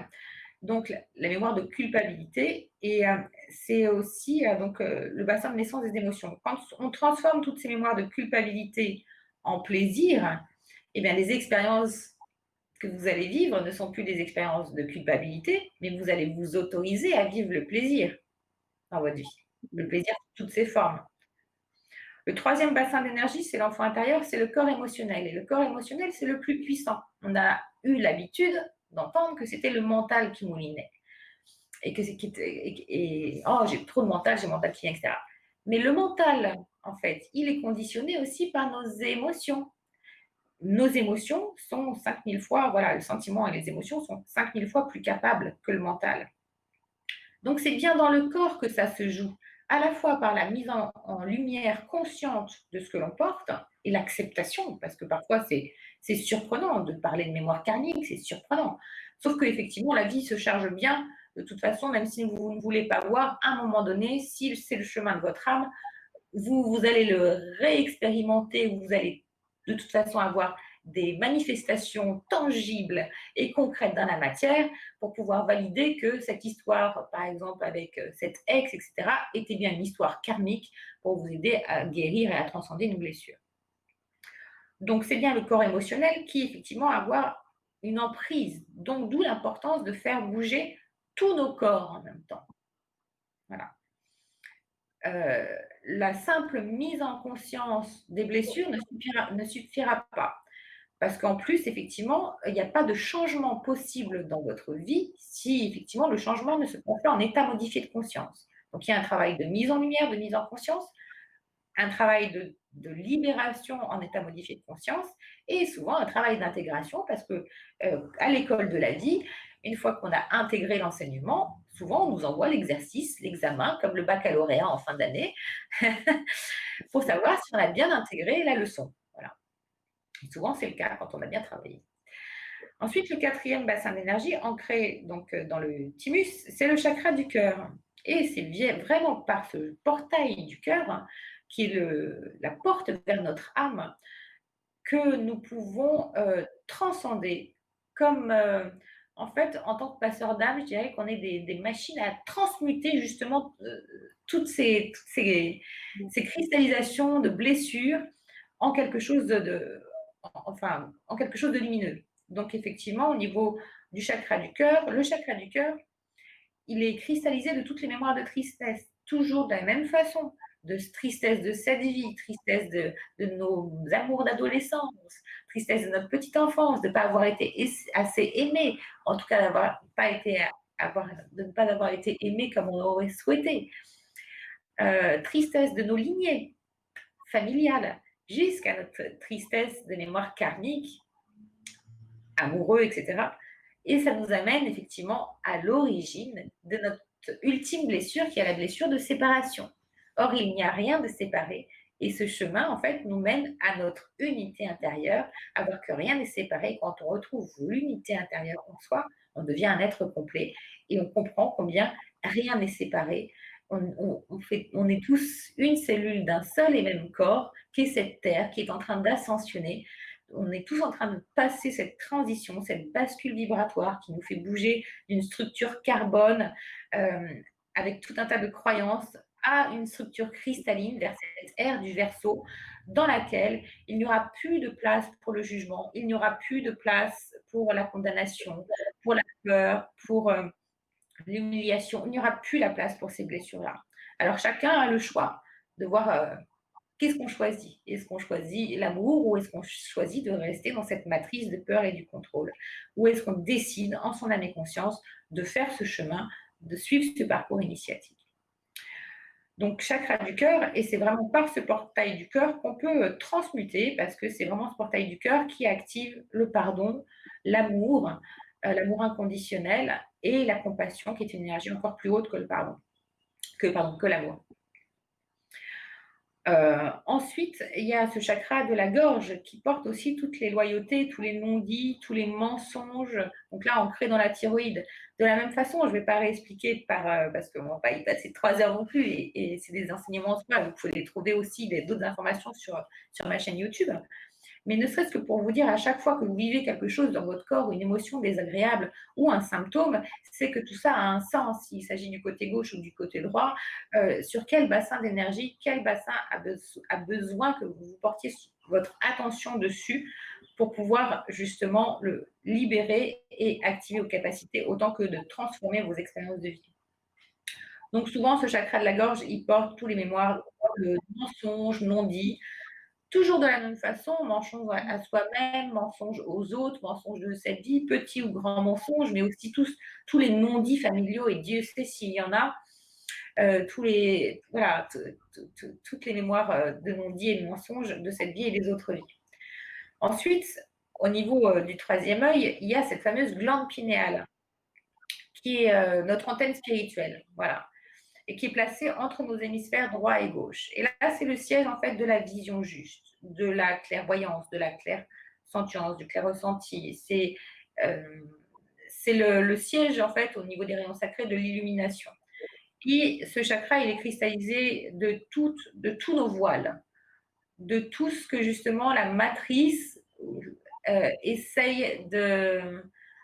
Donc, la mémoire de culpabilité, et c'est aussi le bassin de naissance des émotions. Quand on transforme toutes ces mémoires de culpabilité en plaisir, eh bien, les expériences que vous allez vivre ne sont plus des expériences de culpabilité, mais vous allez vous autoriser à vivre le plaisir dans votre vie, le plaisir sous toutes ses formes. Le troisième bassin d'énergie, c'est l'enfant intérieur, c'est le corps émotionnel. Et le corps émotionnel, c'est le plus puissant. On a eu l'habitude d'entendre que c'était le mental qui moulinait. Et que j'ai trop de mental, j'ai le mental qui vient, etc. Mais le mental, en fait, il est conditionné aussi par nos émotions. Nos émotions sont 5000 fois, le sentiment et les émotions sont 5000 fois plus capables que le mental. Donc, c'est bien dans le corps que ça se joue, à la fois par la mise en lumière consciente de ce que l'on porte et l'acceptation, parce que parfois, c'est surprenant de parler de mémoire karmique, c'est surprenant. Sauf qu'effectivement, la vie se charge bien, de toute façon, même si vous ne voulez pas voir, à un moment donné, si c'est le chemin de votre âme, vous allez le réexpérimenter, vous allez de toute façon avoir des manifestations tangibles et concrètes dans la matière pour pouvoir valider que cette histoire, par exemple avec cette ex, etc., était bien une histoire karmique pour vous aider à guérir et à transcender une blessure. Donc c'est bien le corps émotionnel qui effectivement a avoir une emprise. Donc d'où l'importance de faire bouger tous nos corps en même temps. Voilà. La simple mise en conscience des blessures ne suffira pas. Parce qu'en plus, effectivement, il n'y a pas de changement possible dans votre vie si effectivement le changement ne se passe pas en état modifié de conscience. Donc il y a un travail de mise en lumière, de mise en conscience, un travail de libération en état modifié de conscience et souvent un travail d'intégration parce que à l'école de la vie, une fois qu'on a intégré l'enseignement, souvent on nous envoie l'exercice, l'examen, comme le baccalauréat en fin d'année, pour savoir si on a bien intégré la leçon. Voilà. Et souvent c'est le cas quand on a bien travaillé. Ensuite, le quatrième bassin d'énergie ancré donc dans le thymus, c'est le chakra du cœur. Et c'est vraiment par ce portail du cœur, qui est la porte vers notre âme, que nous pouvons transcender. Comme, en fait, en tant que passeur d'âme, je dirais qu'on est des machines à transmuter justement ces cristallisations de blessures en quelque chose enfin, en quelque chose de lumineux. Donc, effectivement, au niveau du chakra du cœur, le chakra du cœur, il est cristallisé de toutes les mémoires de tristesse, toujours de la même façon, de tristesse de cette vie, tristesse de nos amours d'adolescence, tristesse de notre petite enfance, de ne pas avoir été assez aimé, en tout cas de ne pas avoir été aimé comme on aurait souhaité, tristesse de nos lignées familiales, jusqu'à notre tristesse de mémoire karmique, amoureux, etc. Et ça nous amène effectivement à l'origine de notre ultime blessure, qui est la blessure de séparation. Or, il n'y a rien de séparé. Et ce chemin, en fait, nous mène à notre unité intérieure, à voir que rien n'est séparé. Quand on retrouve l'unité intérieure en soi, on devient un être complet. Et on comprend combien rien n'est séparé. On est tous une cellule d'un seul et même corps, qui est cette terre, qui est en train d'ascensionner. On est tous en train de passer cette transition, cette bascule vibratoire qui nous fait bouger d'une structure carbone avec tout un tas de croyances à une structure cristalline vers cette ère du Verseau dans laquelle il n'y aura plus de place pour le jugement, il n'y aura plus de place pour la condamnation, pour la peur, pour l'humiliation, il n'y aura plus la place pour ces blessures-là. Alors chacun a le choix de voir qu'est-ce qu'on choisit? Est-ce qu'on choisit l'amour ou est-ce qu'on choisit de rester dans cette matrice de peur et du contrôle? Ou est-ce qu'on décide en son âme et conscience de faire ce chemin, de suivre ce parcours initiatique? Donc, chakra du cœur, et c'est vraiment par ce portail du cœur qu'on peut transmuter, parce que c'est vraiment ce portail du cœur qui active le pardon, l'amour, l'amour inconditionnel et la compassion, qui est une énergie encore plus haute que le pardon, que l'amour. Ensuite, il y a ce chakra de la gorge qui porte aussi toutes les loyautés, tous les non-dits, tous les mensonges. Donc là, ancré dans la thyroïde. De la même façon, je ne vais pas réexpliquer parce qu'on ne va pas y passer 3 heures non plus, et c'est des enseignements en soi. Vous pouvez les trouver aussi, d'autres informations sur ma chaîne YouTube. Mais ne serait-ce que pour vous dire, à chaque fois que vous vivez quelque chose dans votre corps, une émotion désagréable ou un symptôme, c'est que tout ça a un sens, s'il s'agit du côté gauche ou du côté droit, sur quel bassin d'énergie, quel bassin a besoin que vous portiez votre attention dessus pour pouvoir justement le libérer et activer vos capacités autant que de transformer vos expériences de vie. Donc souvent, ce chakra de la gorge, il porte tous les mémoires de mensonges non dits, toujours de la même façon, mensonge à soi-même, mensonge aux autres, mensonge de cette vie, petit ou grand mensonge, mais aussi tous les non-dits familiaux, et Dieu sait s'il y en a, voilà, toutes les mémoires de non-dits et de mensonges de cette vie et des autres vies. Ensuite, au niveau du troisième œil, il y a cette fameuse glande pinéale, qui est notre antenne spirituelle, voilà, et qui est placée entre nos hémisphères droit et gauche. Et là, c'est le siège en fait de la vision juste, de la clairvoyance, de la clairsentience, du clair-ressenti. C'est le siège en fait au niveau des rayons sacrés de l'illumination. Et ce chakra, il est cristallisé de tous nos voiles, de tout ce que justement la matrice essaye de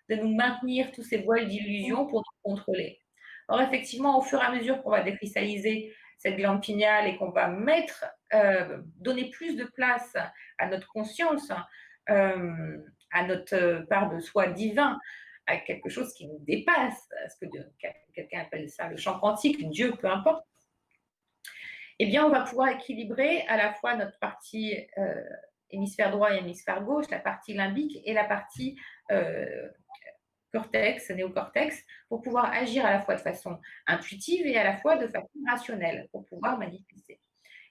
nous maintenir, tous ces voiles d'illusion pour nous contrôler. Or, effectivement, au fur et à mesure qu'on va décristalliser cette glande pinéale et qu'on va donner plus de place à notre conscience, à notre part de soi divin, à quelque chose qui nous dépasse, à ce que quelqu'un appelle ça le champ quantique, Dieu, peu importe, eh bien, on va pouvoir équilibrer à la fois notre partie hémisphère droit et hémisphère gauche, la partie limbique et la partie euh, cortex, néocortex, pour pouvoir agir à la fois de façon intuitive et à la fois de façon rationnelle, pour pouvoir manifester.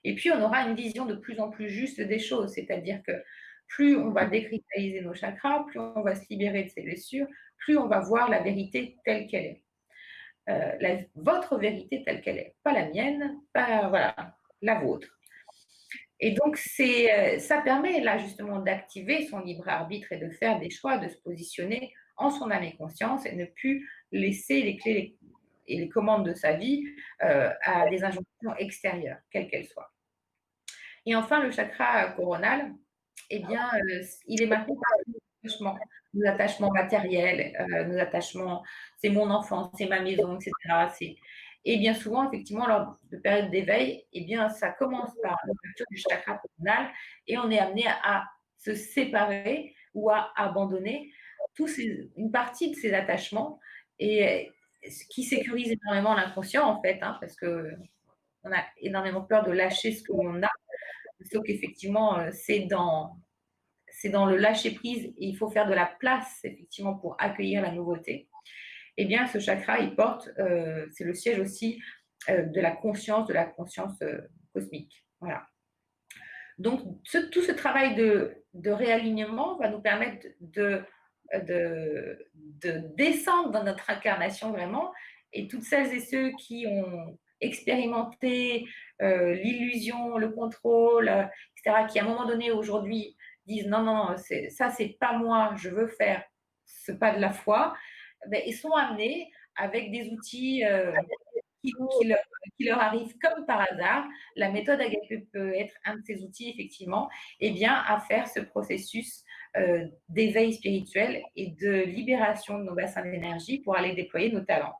Et puis, on aura une vision de plus en plus juste des choses, c'est-à-dire que plus on va décristalliser nos chakras, plus on va se libérer de ces blessures, plus on va voir la vérité telle qu'elle est. Votre vérité telle qu'elle est, pas la mienne, pas voilà, la vôtre. Et donc, ça permet là justement d'activer son libre arbitre et de faire des choix, de se positionner en son âme et conscience et ne plus laisser les clés et les commandes de sa vie à des injonctions extérieures, quelles qu'elles soient. Et enfin, le chakra coronal, eh bien, il est maintenu par nos attachements matériels, nos attachements, c'est mon enfance, c'est ma maison, etc. Et bien souvent, effectivement, lors de périodes d'éveil, eh bien, ça commence par l'ouverture du chakra coronal et on est amené à se séparer ou à abandonner une partie de ces attachements et ce qui sécurise énormément l'inconscient, en fait, hein, parce que on a énormément peur de lâcher ce que l'on a, sauf qu'effectivement, c'est dans le lâcher prise et il faut faire de la place effectivement pour accueillir la nouveauté. Eh bien, ce chakra, il porte, c'est le siège aussi de la conscience cosmique. Voilà. Donc, tout ce travail de réalignement va nous permettre de descendre dans notre incarnation vraiment. Et toutes celles et ceux qui ont expérimenté l'illusion, le contrôle, etc., qui à un moment donné aujourd'hui disent non, non, ça, c'est pas moi, je veux faire ce pas de la foi, ben, ils sont amenés avec des outils qui, qui leur, qui leur arrivent comme par hasard. La méthode Agapé peut être un de ces outils, effectivement, et bien, à faire ce processus d'éveil spirituel et de libération de nos bassins d'énergie pour aller déployer nos talents.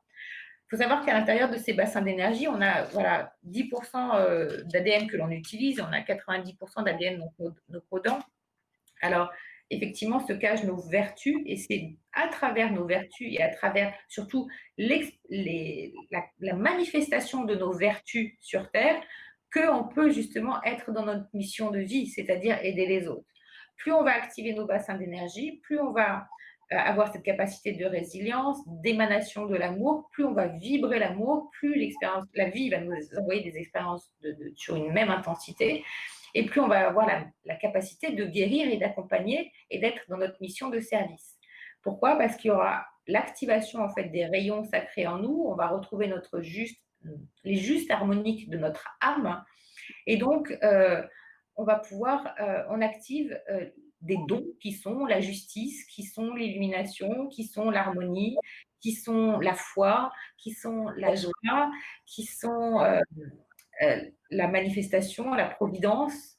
Il faut savoir qu'à l'intérieur de ces bassins d'énergie, on a voilà, 10% d'ADN que l'on utilise, on a 90% d'ADN dans nos codants. Alors, effectivement, se cachent nos vertus et c'est à travers nos vertus et à travers surtout la manifestation de nos vertus sur Terre qu'on peut justement être dans notre mission de vie, c'est-à-dire aider les autres. Plus on va activer nos bassins d'énergie, plus on va avoir cette capacité de résilience, d'émanation de l'amour, plus on va vibrer l'amour, plus la vie va nous envoyer des expériences sur une même intensité et plus on va avoir la capacité de guérir et d'accompagner et d'être dans notre mission de service. Pourquoi? Parce qu'il y aura l'activation en fait des rayons sacrés en nous, on va retrouver les justes harmoniques de notre âme, et donc on va pouvoir, on active des dons qui sont la justice, qui sont l'illumination, qui sont l'harmonie, qui sont la foi, qui sont la joie, qui sont la manifestation, la providence.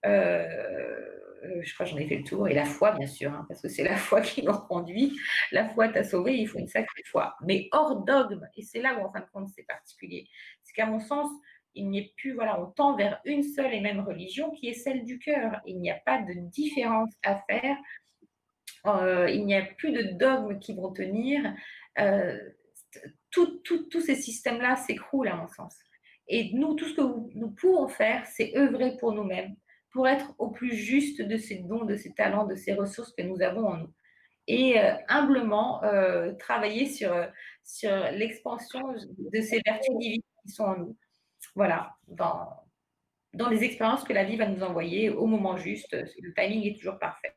Je crois que j'en ai fait le tour. Et la foi, bien sûr, hein, parce que c'est la foi qui nous conduit. La foi t'a sauvé, il faut une sacrée foi. Mais hors dogme, et c'est là où, en fin de compte, c'est particulier. C'est qu'à mon sens, il n'y ait plus, voilà, on tend vers une seule et même religion qui est celle du cœur. Il n'y a pas de différence à faire. Il n'y a plus de dogmes qui vont tenir. Tous ces systèmes-là s'écroulent, à mon sens. Et nous, tout ce que nous pouvons faire, c'est œuvrer pour nous-mêmes, pour être au plus juste de ces dons, de ces talents, de ces ressources que nous avons en nous. Et humblement travailler sur l'expansion de ces vertus divines qui sont en nous. Voilà, dans les expériences que la vie va nous envoyer au moment juste. Le timing est toujours parfait.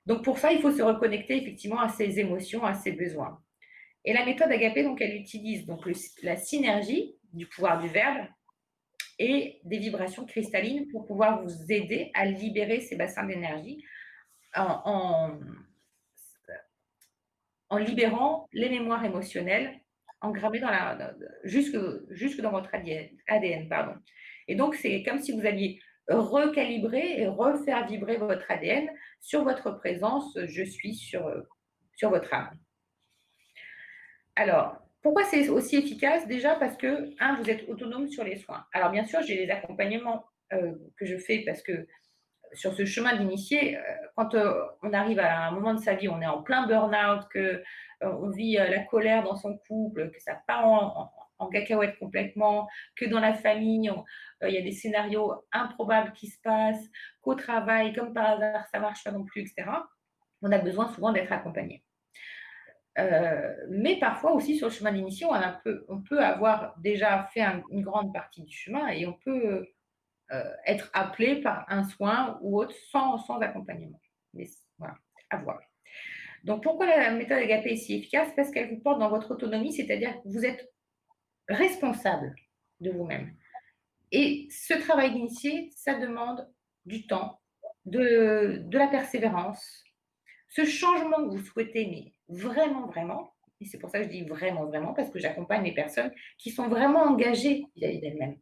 Donc pour ça, il faut se reconnecter effectivement à ses émotions, à ses besoins. Et la méthode Agapé, donc, elle utilise donc la synergie du pouvoir du verbe et des vibrations cristallines pour pouvoir vous aider à libérer ces bassins d'énergie en libérant les mémoires émotionnelles, engrammé jusque dans votre ADN, pardon. Et donc, c'est comme si vous alliez recalibrer et refaire vibrer votre ADN sur votre présence, je suis sur votre âme. Alors, pourquoi c'est aussi efficace? Déjà parce que, un, vous êtes autonome sur les soins. Alors, bien sûr, j'ai les accompagnements que je fais parce que sur ce chemin d'initié, quand on arrive à un moment de sa vie, on est en plein burn-out, que on vit la colère dans son couple, que ça part en cacahuète complètement, que dans la famille, il y a des scénarios improbables qui se passent, qu'au travail, comme par hasard, ça marche pas non plus, etc. On a besoin souvent d'être accompagné. Mais parfois aussi sur le chemin d'initié, on peut avoir déjà fait une grande partie du chemin et on peut être appelé par un soin ou autre sans accompagnement. Mais voilà, à voir. Donc pourquoi la méthode Agapé est si efficace? Parce qu'elle vous porte dans votre autonomie, c'est-à-dire que vous êtes responsable de vous-même. Et ce travail d'initié, ça demande du temps, de la persévérance. Ce changement que vous souhaitez, mais vraiment, vraiment, et c'est pour ça que je dis vraiment, vraiment, parce que j'accompagne les personnes qui sont vraiment engagées vis-à-vis d'elles-mêmes.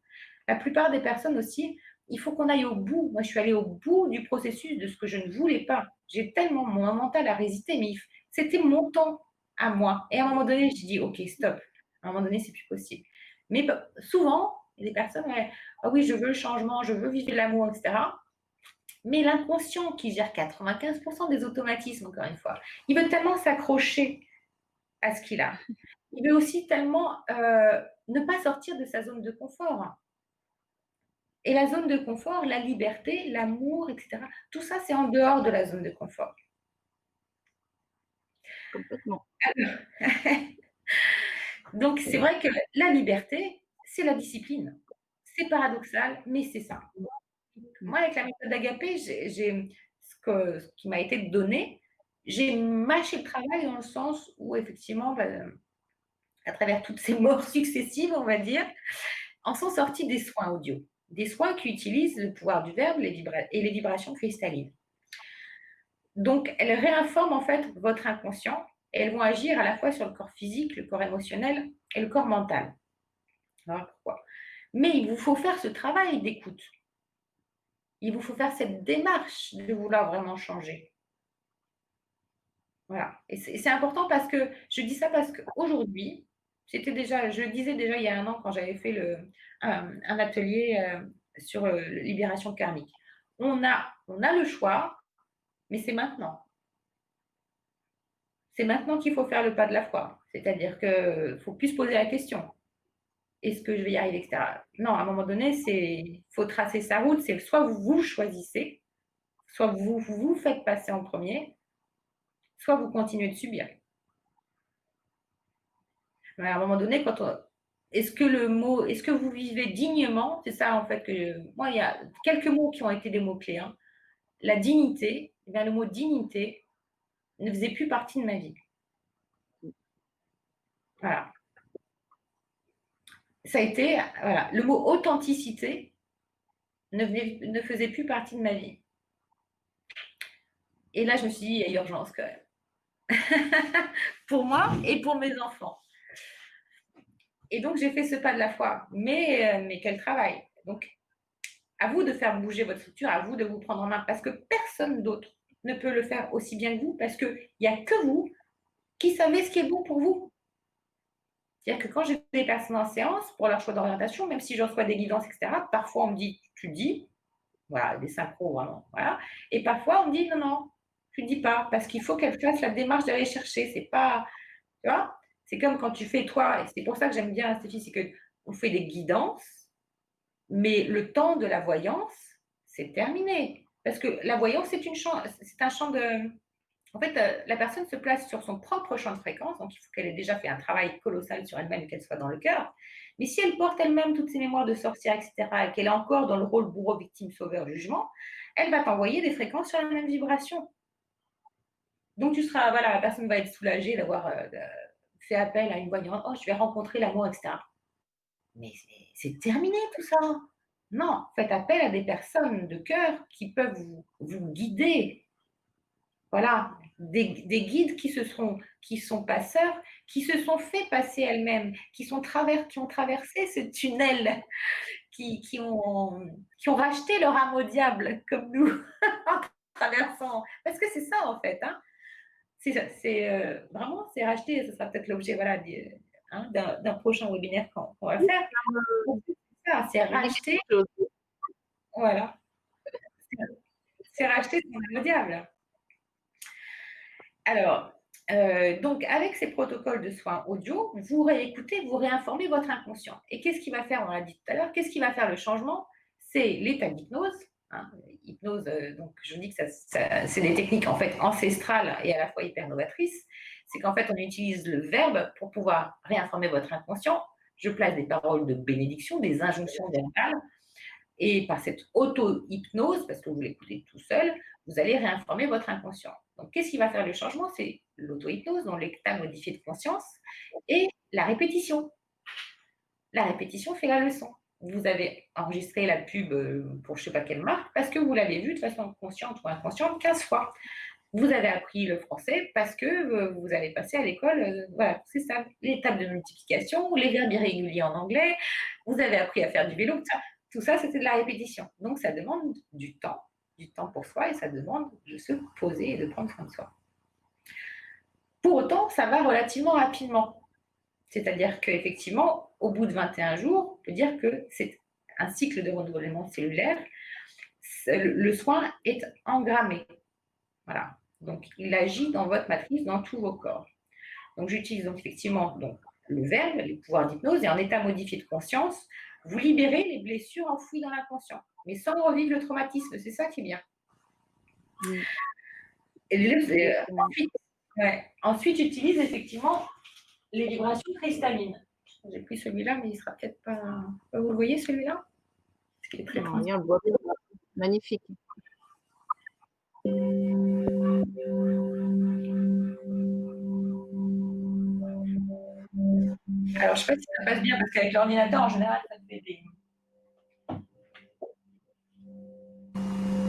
La plupart des personnes aussi, il faut qu'on aille au bout. Moi, je suis allée au bout du processus de ce que je ne voulais pas. J'ai tellement mon mental a résisté, mais c'était mon temps à moi. Et à un moment donné, je dis, OK, stop. À un moment donné, c'est plus possible. Mais souvent, il y a des personnes, ouais, ah oui, je veux le changement, je veux vivre l'amour, etc. Mais l'inconscient qui gère 95% des automatismes, encore une fois, il veut tellement s'accrocher à ce qu'il a. Il veut aussi tellement ne pas sortir de sa zone de confort. Et la zone de confort, la liberté, l'amour, etc., tout ça, c'est en dehors de la zone de confort. Complètement. Donc, c'est vrai que la liberté, c'est la discipline. C'est paradoxal, mais c'est ça. Mmh. Moi, avec la méthode Agapé, ce qui m'a été donné, j'ai mâché le travail dans le sens où, effectivement, à travers toutes ces morts successives, on va dire, en sont sortis des soins audio. Des soins qui utilisent le pouvoir du verbe et les vibrations cristallines. Donc, elles réinforment en fait votre inconscient et elles vont agir à la fois sur le corps physique, le corps émotionnel et le corps mental. Voilà pourquoi. Mais il vous faut faire ce travail d'écoute. Il vous faut faire cette démarche de vouloir vraiment changer. Voilà. Et c'est important parce que je dis ça parce qu'aujourd'hui, je le disais déjà il y a un an quand j'avais fait un atelier sur libération karmique. On a le choix, mais c'est maintenant. C'est maintenant qu'il faut faire le pas de la foi. C'est-à-dire qu'il ne faut plus se poser la question. Est-ce que je vais y arriver, etc. Non, à un moment donné, il faut tracer sa route. C'est soit vous choisissez, soit vous faites passer en premier, soit vous continuez de subir. Mais à un moment donné, est-ce que vous vivez dignement? C'est ça en fait que moi, il y a quelques mots qui ont été des mots clés, hein. La dignité, eh bien, le mot dignité ne faisait plus partie de ma vie. Voilà. Ça a été, voilà, le mot authenticité ne faisait plus partie de ma vie. Et là, je me suis dit, il y a urgence quand même. Pour moi et pour mes enfants. Et donc, j'ai fait ce pas de la foi. Mais quel travail. Donc, à vous de faire bouger votre structure, à vous de vous prendre en main, parce que personne d'autre ne peut le faire aussi bien que vous, parce qu'il n'y a que vous qui savez ce qui est bon pour vous. C'est-à-dire que quand j'ai des personnes en séance pour leur choix d'orientation, même si je reçois des guidances, etc., parfois on me dit, tu dis, voilà, des synchros vraiment, voilà. Et parfois on me dit, non, non, tu dis pas, parce qu'il faut qu'elle fasse la démarche d'aller chercher. C'est pas, tu vois, c'est comme quand tu fais toi, et c'est pour ça que j'aime bien Stéphie, c'est qu'on fait des guidances, mais le temps de la voyance, c'est terminé. Parce que la voyance, c'est un champ de. En fait, la personne se place sur son propre champ de fréquence, donc il faut qu'elle ait déjà fait un travail colossal sur elle-même et qu'elle soit dans le cœur. Mais si elle porte elle-même toutes ses mémoires de sorcière, etc., et qu'elle est encore dans le rôle bourreau, victime, sauveur, jugement, elle va t'envoyer des fréquences sur la même vibration. Donc voilà, la personne va être soulagée d'avoir fait appel à une voyante. Oh, je vais rencontrer l'amour, etc. Mais c'est terminé tout ça. Non, faites appel à des personnes de cœur qui peuvent vous guider. Voilà, des guides qui sont passeurs, qui se sont fait passer elles-mêmes, qui ont traversé ce tunnel, qui ont racheté leur âme au diable, comme nous, en traversant. Parce que c'est ça, en fait. Hein. Vraiment, c'est racheter. Ce sera peut-être l'objet voilà, hein, d'un prochain webinaire qu'on va faire. C'est racheter. Voilà. C'est racheter son âme au diable. Alors, donc, avec ces protocoles de soins audio, vous réécoutez, vous réinformez votre inconscient. Et qu'est-ce qui va faire, on l'a dit tout à l'heure, qu'est-ce qui va faire le changement? C'est l'état d'hypnose. Hein, hypnose, donc je dis que c'est des techniques en fait ancestrales et à la fois hyper novatrices. C'est qu'en fait, on utilise le verbe pour pouvoir réinformer votre inconscient. Je place des paroles de bénédiction, des injonctions verbales. Et par cette auto-hypnose, parce que vous l'écoutez tout seul, vous allez réinformer votre inconscient. Donc, qu'est-ce qui va faire le changement? C'est l'auto-hypnose, dans l'état modifié de conscience, et la répétition. La répétition fait la leçon. Vous avez enregistré la pub pour je ne sais pas quelle marque, parce que vous l'avez vue de façon consciente ou inconsciente 15 fois. Vous avez appris le français parce que vous avez passé à l'école, voilà, c'est ça, les tables de multiplication, les verbes irréguliers en anglais, vous avez appris à faire du vélo, tout ça, c'était de la répétition. Donc, ça demande du temps pour soi et ça demande de se poser et de prendre soin de soi. Pour autant, ça va relativement rapidement. C'est-à-dire qu'effectivement, au bout de 21 jours, on peut dire que c'est un cycle de renouvellement cellulaire. Le soin est engrammé. Voilà. Donc, il agit dans votre matrice, dans tous vos corps. Donc, j'utilise donc effectivement le verbe, les pouvoirs d'hypnose, et en état modifié de conscience, vous libérez les blessures enfouies dans l'inconscient, mais sans revivre le traumatisme. C'est ça qui est bien. Et ensuite, j'utilise effectivement les vibrations cristallines. J'ai pris celui-là, mais il ne sera peut-être pas... Vous le voyez, celui-là? Parce qu'il est très magnifique. Alors, je ne sais pas si ça passe bien, parce qu'avec l'ordinateur, en général, ça fait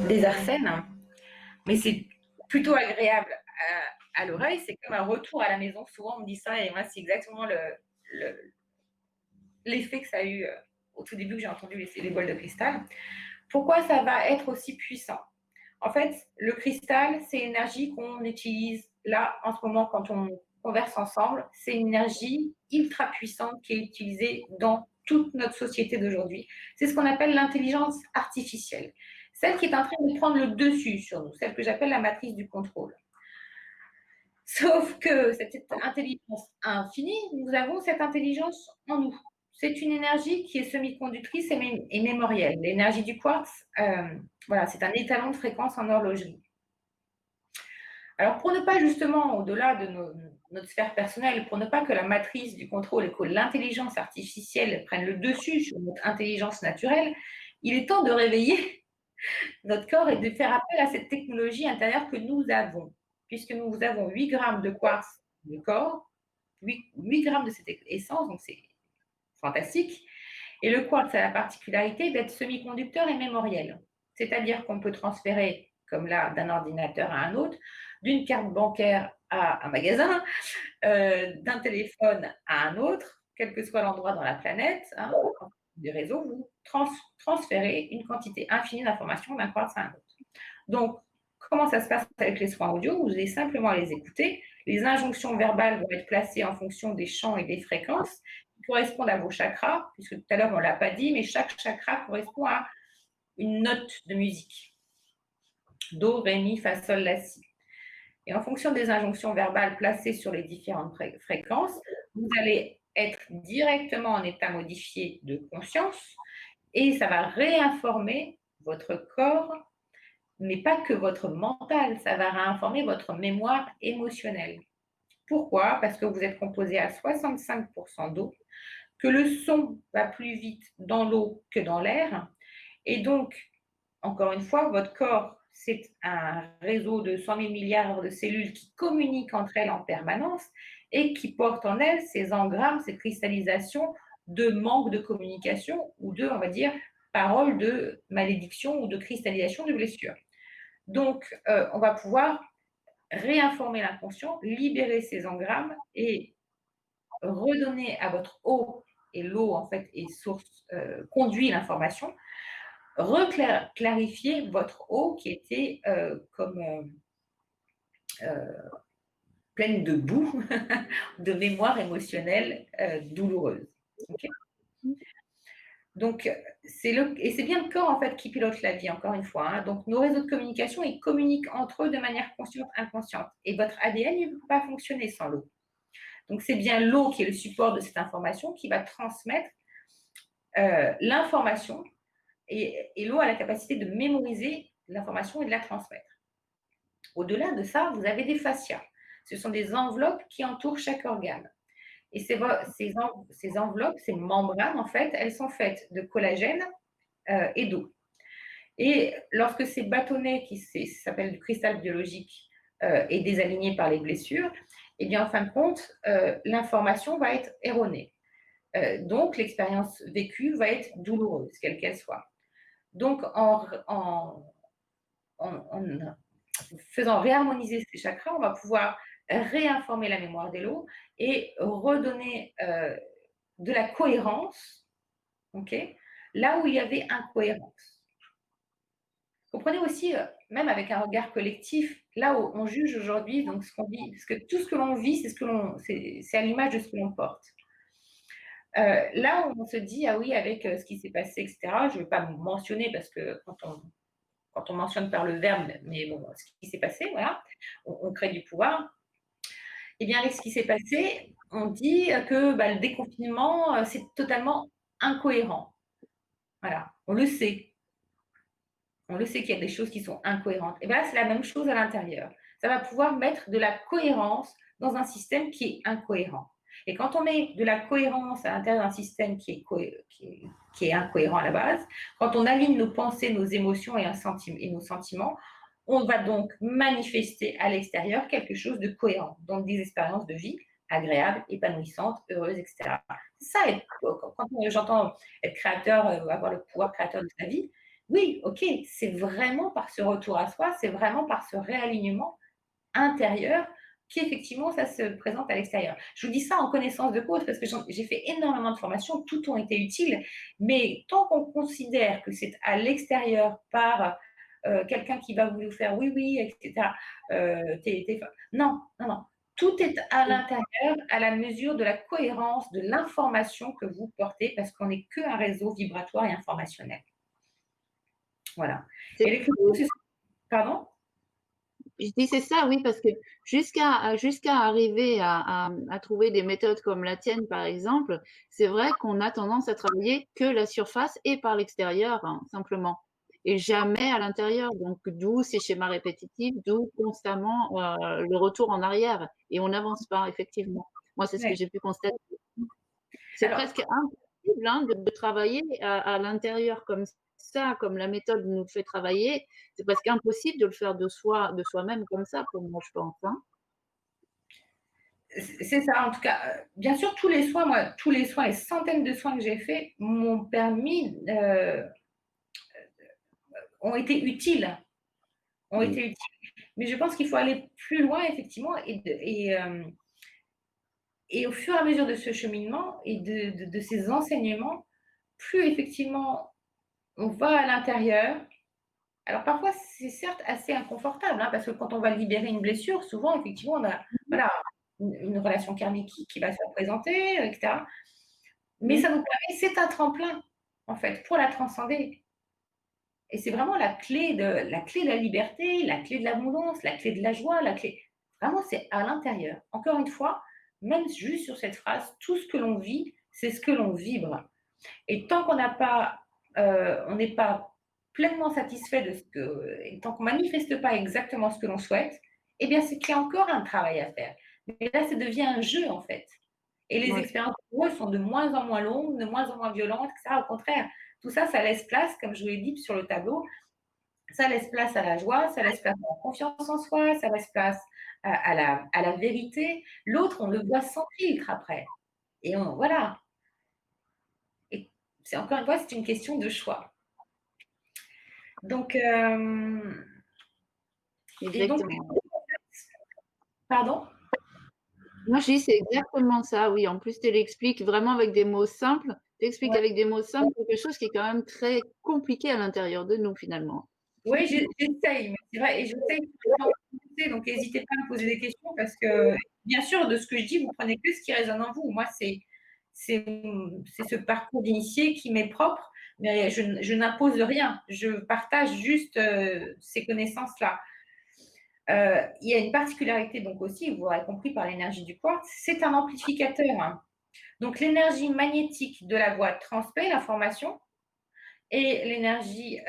des arsènes. Mais c'est plutôt agréable à l'oreille. C'est comme un retour à la maison. Souvent, on me dit ça, et moi, c'est exactement l'effet que ça a eu au tout début que j'ai entendu les bols de cristal. Pourquoi ça va être aussi puissant? En fait, le cristal, c'est l'énergie qu'on utilise là, en ce moment, quand on converse ensemble. C'est une énergie ultra puissante qui est utilisée dans toute notre société d'aujourd'hui. C'est ce qu'on appelle l'intelligence artificielle. Celle qui est en train de prendre le dessus sur nous, celle que j'appelle la matrice du contrôle. Sauf que cette intelligence infinie, nous avons cette intelligence en nous. C'est une énergie qui est semi-conductrice et mémorielle. L'énergie du quartz, voilà, c'est un étalon de fréquence en horlogerie. Alors, pour ne pas justement, au-delà de notre sphère personnelle, pour ne pas que la matrice du contrôle et que l'intelligence artificielle prenne le dessus sur notre intelligence naturelle, il est temps de réveiller notre corps et de faire appel à cette technologie intérieure que nous avons, puisque nous avons 8 grammes de quartz dans le corps, 8 grammes de cette essence, donc c'est fantastique. Et le quartz a la particularité d'être semi-conducteur et mémoriel. C'est-à-dire qu'on peut transférer, comme là, d'un ordinateur à un autre, d'une carte bancaire à un magasin, d'un téléphone à un autre, quel que soit l'endroit dans la planète, hein, du réseau, vous transférez une quantité infinie d'informations d'un quartz à un autre. Donc, comment ça se passe avec les soins audio? Vous allez simplement les écouter. Les injonctions verbales vont être placées en fonction des champs et des fréquences qui correspondent à vos chakras, puisque tout à l'heure on ne l'a pas dit, mais chaque chakra correspond à une note de musique. Do, ré, mi, fa, sol, la, si. Et en fonction des injonctions verbales placées sur les différentes fréquences, vous allez être directement en état modifié de conscience et ça va réinformer votre corps, mais pas que votre mental, ça va réinformer votre mémoire émotionnelle. Pourquoi? Parce que vous êtes composé à 65% d'eau, que le son va plus vite dans l'eau que dans l'air. Et donc, encore une fois, votre corps, c'est un réseau de 100 000 milliards de cellules qui communiquent entre elles en permanence et qui portent en elles ces engrammes, ces cristallisations de manque de communication ou de, on va dire, paroles de malédiction ou de cristallisation de blessure. Donc, on va pouvoir réinformer l'inconscient, libérer ces engrammes et redonner à votre eau, et l'eau en fait est source, conduit l'information, clarifier votre eau qui était comme pleine de boue, de mémoire émotionnelle douloureuse. Okay, donc, c'est bien le corps en fait qui pilote la vie, encore une fois. Hein. Donc, nos réseaux de communication, ils communiquent entre eux de manière consciente, inconsciente. Et votre ADN, il ne peut pas fonctionner sans l'eau. Donc, c'est bien l'eau qui est le support de cette information qui va transmettre l'information. Et l'eau a la capacité de mémoriser l'information et de la transmettre. Au-delà de ça, vous avez des fascias. Ce sont des enveloppes qui entourent chaque organe. Et ces enveloppes, ces membranes, en fait, elles sont faites de collagène et d'eau. Et lorsque ces bâtonnets, qui s'appellent du cristal biologique, est désaligné par les blessures, eh bien, en fin de compte, l'information va être erronée. Donc, l'expérience vécue va être douloureuse, quelle qu'elle soit. Donc, en faisant réharmoniser ces chakras, on va pouvoir réinformer la mémoire des lots et redonner de la cohérence, ok, là où il y avait incohérence. Comprenez aussi, même avec un regard collectif, là où on juge aujourd'hui, donc ce qu'on vit, parce que tout ce que l'on vit, c'est à l'image de ce que l'on porte. Là où on se dit, ah oui, avec ce qui s'est passé, etc., je ne vais pas mentionner parce que quand on mentionne par le verbe, mais bon, ce qui s'est passé, voilà, on crée du pouvoir. Et bien, avec ce qui s'est passé, on dit que le déconfinement, c'est totalement incohérent. Voilà, on le sait. On le sait qu'il y a des choses qui sont incohérentes. Et bien là, c'est la même chose à l'intérieur. Ça va pouvoir mettre de la cohérence dans un système qui est incohérent. Et quand on met de la cohérence à l'intérieur d'un système qui est incohérent à la base, quand on aligne nos pensées, nos émotions et nos sentiments, on va donc manifester à l'extérieur quelque chose de cohérent, donc des expériences de vie agréables, épanouissantes, heureuses, etc. C'est ça, quand j'entends être créateur, avoir le pouvoir créateur de sa vie, oui, ok, c'est vraiment par ce retour à soi, c'est vraiment par ce réalignement intérieur qu'effectivement ça se présente à l'extérieur. Je vous dis ça en connaissance de cause parce que j'ai fait énormément de formations, toutes ont été utiles, mais tant qu'on considère que c'est à l'extérieur par quelqu'un qui va vous faire oui, oui, etc., non, non, non. Tout est à l'intérieur, à la mesure de la cohérence de l'information que vous portez, parce qu'on n'est qu'un réseau vibratoire et informationnel. Voilà. Et les cryptos, pardon? Je dis c'est ça, oui, parce que jusqu'à arriver à trouver des méthodes comme la tienne, par exemple, c'est vrai qu'on a tendance à travailler que la surface et par l'extérieur, hein, simplement, et jamais à l'intérieur. Donc d'où ces schémas répétitifs, d'où constamment, le retour en arrière et on n'avance pas, effectivement. Moi, c'est ce que Ouais. j'ai pu constater. C'est Alors, presque impossible, hein, de travailler à l'intérieur comme ça, comme la méthode nous fait travailler. C'est presque impossible de le faire de soi-même comme ça, pour moi, je pense, hein. c'est ça, en tout cas, bien sûr, tous les soins, les centaines de soins que j'ai faits m'ont permis, ont été utiles, ont Mmh. été utiles. Mais je pense qu'il faut aller plus loin, effectivement, et au fur et à mesure de ce cheminement et de ces enseignements, plus effectivement on va à l'intérieur. Alors parfois, c'est certes assez inconfortable, hein, parce que quand on va libérer une blessure, souvent, effectivement, on a voilà, une relation karmique qui va se présenter, etc. Mais Mmh. ça nous permet, c'est un tremplin, en fait, pour la transcender. Et c'est vraiment la clé de la liberté, la clé de l'abondance, la clé de la joie, la clé. Vraiment, c'est à l'intérieur. Encore une fois, même juste sur cette phrase, tout ce que l'on vit, c'est ce que l'on vibre. Et tant qu'on n'a pas, on n'est pas pleinement satisfait de ce que, et tant qu'on manifeste pas exactement ce que l'on souhaite, eh bien, c'est qu'il y a encore un travail à faire. Mais là, ça devient un jeu, en fait. Et les Ouais. expériences pour eux sont de moins en moins longues, de moins en moins violentes, etc. Au contraire, tout ça, ça laisse place, comme je vous l'ai dit sur le tableau, ça laisse place à la joie, ça laisse place à la confiance en soi, ça laisse place à la vérité. L'autre, on le voit sans filtre après. Et voilà. Et c'est encore une fois, c'est une question de choix. Donc, et donc, Exactement. Pardon? Moi, je dis c'est exactement ça, oui. En plus, tu l'expliques vraiment avec des mots simples. Tu expliques Ouais. avec des mots simples quelque chose qui est quand même très compliqué à l'intérieur de nous, finalement. Oui, j'essaye, mais c'est vrai et j'essaye tout le temps de pousser, donc n'hésitez pas à me poser des questions parce que, bien sûr, de ce que je dis, vous prenez que ce qui résonne en vous. Moi, c'est ce parcours d'initié qui m'est propre, mais je n'impose rien. Je partage juste, ces connaissances-là. Il y a une particularité donc aussi, vous l'aurez compris par l'énergie du quartz, c'est un amplificateur, hein. Donc l'énergie magnétique de la voix transmet l'information et l'énergie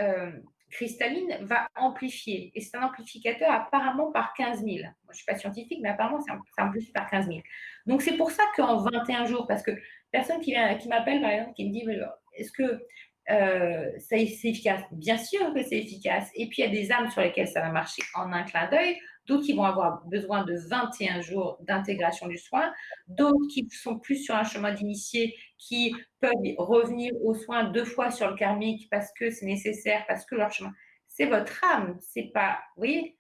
cristalline va amplifier. Et c'est un amplificateur apparemment par 15 000. Moi, je ne suis pas scientifique, mais apparemment, c'est amplifié par 15 000. Donc, c'est pour ça qu'en 21 jours, parce que personne qui m'appelle, par exemple, qui me dit, est-ce que c'est efficace? Bien sûr que c'est efficace. Et puis, il y a des âmes sur lesquelles ça va marcher en un clin d'œil, d'autres qui vont avoir besoin de 21 jours d'intégration du soin, d'autres qui sont plus sur un chemin d'initié, qui peuvent revenir aux soins 2 fois sur le karmique parce que c'est nécessaire, parce que leur chemin. C'est votre âme, c'est pas. Vous voyez,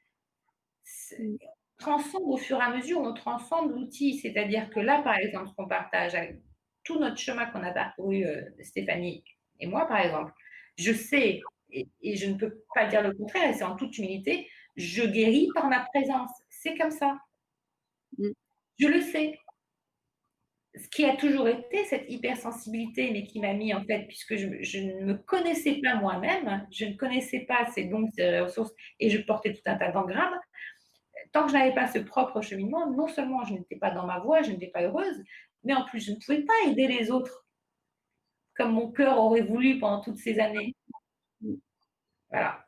Mmh. on transcende au fur et à mesure, on transcende l'outil. C'est-à-dire que là, par exemple, ce qu'on partage avec tout notre chemin qu'on a parcouru, Stéphanie et moi, par exemple, je sais, et je ne peux pas dire le contraire, et c'est en toute humilité, je guéris par ma présence. C'est comme ça. Mmh. Je le sais. Ce qui a toujours été cette hypersensibilité, mais qui m'a mis en fait, puisque je ne me connaissais pas moi-même, je ne connaissais pas ces dons, ces ressources, et je portais tout un tas d'engrammes. Tant que je n'avais pas ce propre cheminement, non seulement je n'étais pas dans ma voie, je n'étais pas heureuse, mais en plus je ne pouvais pas aider les autres comme mon cœur aurait voulu pendant toutes ces années. Mmh. Voilà.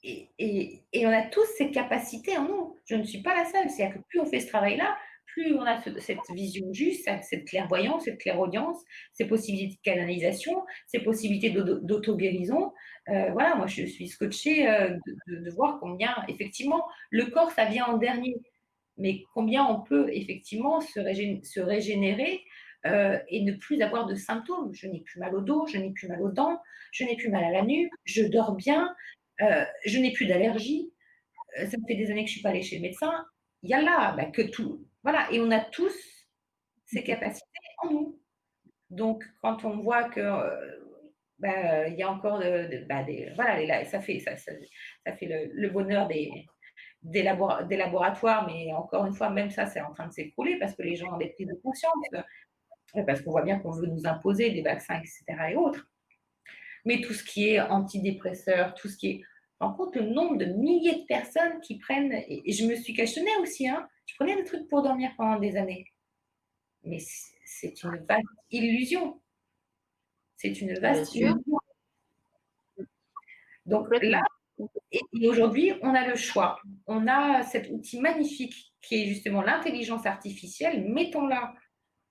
Et on a tous ces capacités en nous. Je ne suis pas la seule. C'est-à-dire que plus on fait ce travail-là, plus on a cette vision juste, cette clairvoyance, cette clairaudience, ces possibilités de canalisation, ces possibilités d'auto-guérison. Voilà, moi, je suis scotchée de voir combien, effectivement, le corps, ça vient en dernier. Mais combien on peut, effectivement, se régénérer et ne plus avoir de symptômes. Je n'ai plus mal au dos, je n'ai plus mal aux dents, je n'ai plus mal à la nuque, je dors bien, je n'ai plus d'allergie, ça me fait des années que je ne suis pas allée chez le médecin. Il y a là bah, que tout. Voilà, et on a tous ces capacités en nous. Donc, quand on voit que bah, il y a encore bah, voilà, ça fait le bonheur des laboratoires, mais encore une fois, même ça, c'est en train de s'écrouler parce que les gens ont des prises de conscience, parce qu'on voit bien qu'on veut nous imposer des vaccins, etc. et autres. Mais tout ce qui est antidépresseur, tout ce qui est. En compte le nombre de milliers de personnes qui prennent. Et je me suis questionnée aussi, hein. Je prenais des trucs pour dormir pendant des années. Mais c'est une vaste illusion. C'est une Bien vaste sûr, illusion. Donc là, complètement. et aujourd'hui, on a le choix. On a cet outil magnifique qui est justement l'intelligence artificielle. Mettons-la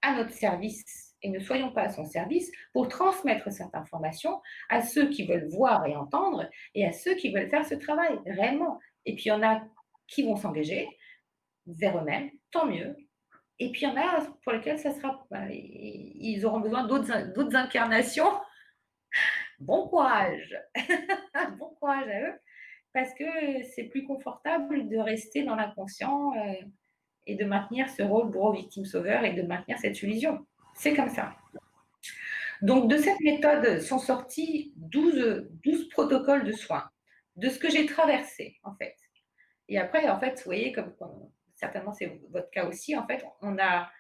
à notre service et ne soyons pas à son service pour transmettre cette information à ceux qui veulent voir et entendre et à ceux qui veulent faire ce travail réellement. Et puis il y en a qui vont s'engager vers eux-mêmes, tant mieux. Et puis il y en a pour lesquels ça sera, bah, ils auront besoin d'autres incarnations. Bon courage, bon courage à eux, parce que c'est plus confortable de rester dans l'inconscient et de maintenir ce rôle bourreau victime sauveur et de maintenir cette illusion. C'est comme ça. Donc, de cette méthode sont sortis 12 protocoles de soins, de ce que j'ai traversé, en fait. Et après, en fait, vous voyez, comme certainement c'est votre cas aussi, en fait, on a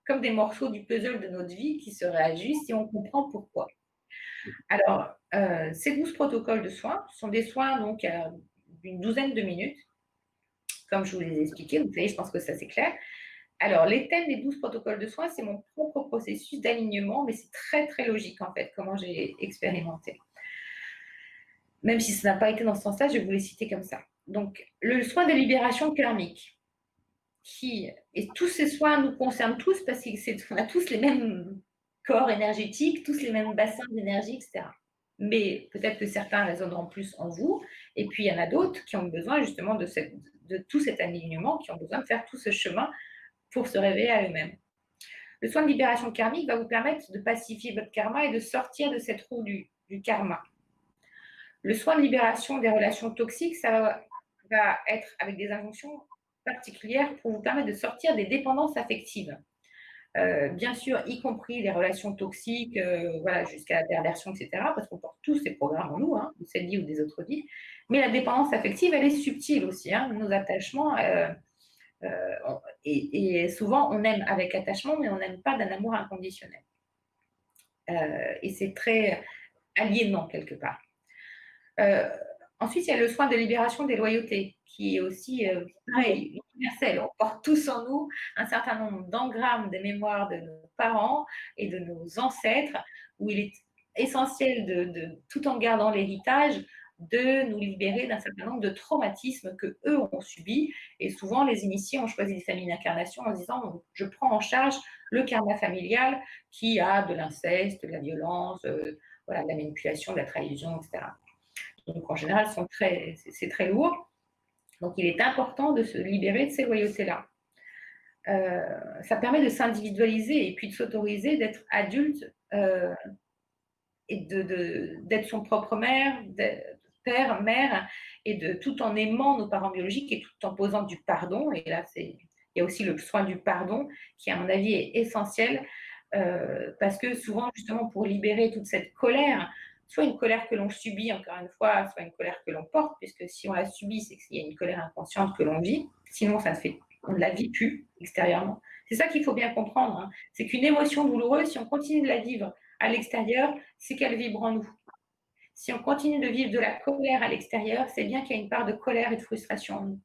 comme des morceaux du puzzle de notre vie qui se réajustent et on comprend pourquoi. Alors, ces 12 protocoles de soins sont des soins donc d'une douzaine de minutes, comme je vous les ai expliqués. Vous savez, je pense que ça c'est clair. Alors, les thèmes des 12 protocoles de soins, c'est mon propre processus d'alignement, mais c'est très, très logique, en fait, comment j'ai expérimenté. Même si ça n'a pas été dans ce sens-là, je vais vous les citer comme ça. Donc, le soin de libération karmique, et tous ces soins nous concernent tous parce qu'on a tous les mêmes corps énergétiques, tous les mêmes bassins d'énergie, etc. Mais peut-être que certains résonneront plus en vous, et puis il y en a d'autres qui ont besoin justement de tout cet alignement, qui ont besoin de faire tout ce chemin pour se révéler à eux-mêmes. Le soin de libération karmique va vous permettre de pacifier votre karma et de sortir de cette roue du karma. Le soin de libération des relations toxiques, ça va être avec des injonctions particulière pour vous permettre de sortir des dépendances affectives. Bien sûr, y compris les relations toxiques, voilà, jusqu'à la perversion, et cetera, parce qu'on porte tous ces programmes en nous, hein, de cette vie ou des autres vies. Mais la dépendance affective, elle est subtile aussi, hein. Nos attachements, et souvent, on aime avec attachement, mais on n'aime pas d'un amour inconditionnel. Et c'est très aliénant quelque part. Heu, Ensuite, il y a le soin de libération des loyautés qui est aussi, pareil, universel. On porte tous en nous un certain nombre d'engrammes des mémoires de nos parents et de nos ancêtres, où il est essentiel tout en gardant l'héritage, de nous libérer d'un certain nombre de traumatismes qu'eux ont subis. Et souvent, les initiés ont choisi des familles d'incarnation en se disant: «Je prends en charge le karma familial qui a de l'inceste, de la violence, voilà, de la manipulation, de la trahison, et cetera». Donc en général, c'est très lourd. Donc il est important de se libérer de ces loyautés-là. Ça permet de s'individualiser et puis de s'autoriser d'être adulte, et d'être son propre mère, père, mère, et tout en aimant nos parents biologiques et tout en posant du pardon. Et là, il y a aussi le soin du pardon qui, à mon avis, est essentiel, parce que souvent, justement, pour libérer toute cette colère, soit une colère que l'on subit, encore une fois, soit une colère que l'on porte, puisque si on la subit, c'est qu'il y a une colère inconsciente que l'on vit, sinon on ne la vit plus extérieurement. C'est ça qu'il faut bien comprendre, hein. C'est qu'une émotion douloureuse, si on continue de la vivre à l'extérieur, c'est qu'elle vibre en nous. Si on continue de vivre de la colère à l'extérieur, c'est bien qu'il y a une part de colère et de frustration en nous.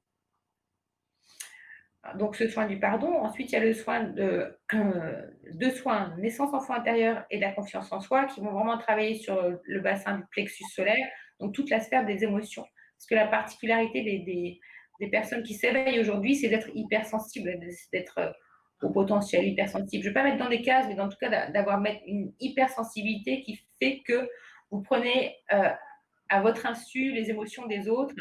Donc ce soin du pardon. Ensuite, il y a le soin deux soins, naissance enfant intérieur et de la confiance en soi, qui vont vraiment travailler sur le bassin du plexus solaire, donc toute la sphère des émotions. Parce que la particularité des personnes qui s'éveillent aujourd'hui, c'est d'être hypersensible, d'être au potentiel hypersensible. Je ne vais pas mettre dans des cases, mais en tout cas d'avoir une hypersensibilité qui fait que vous prenez à votre insu les émotions des autres.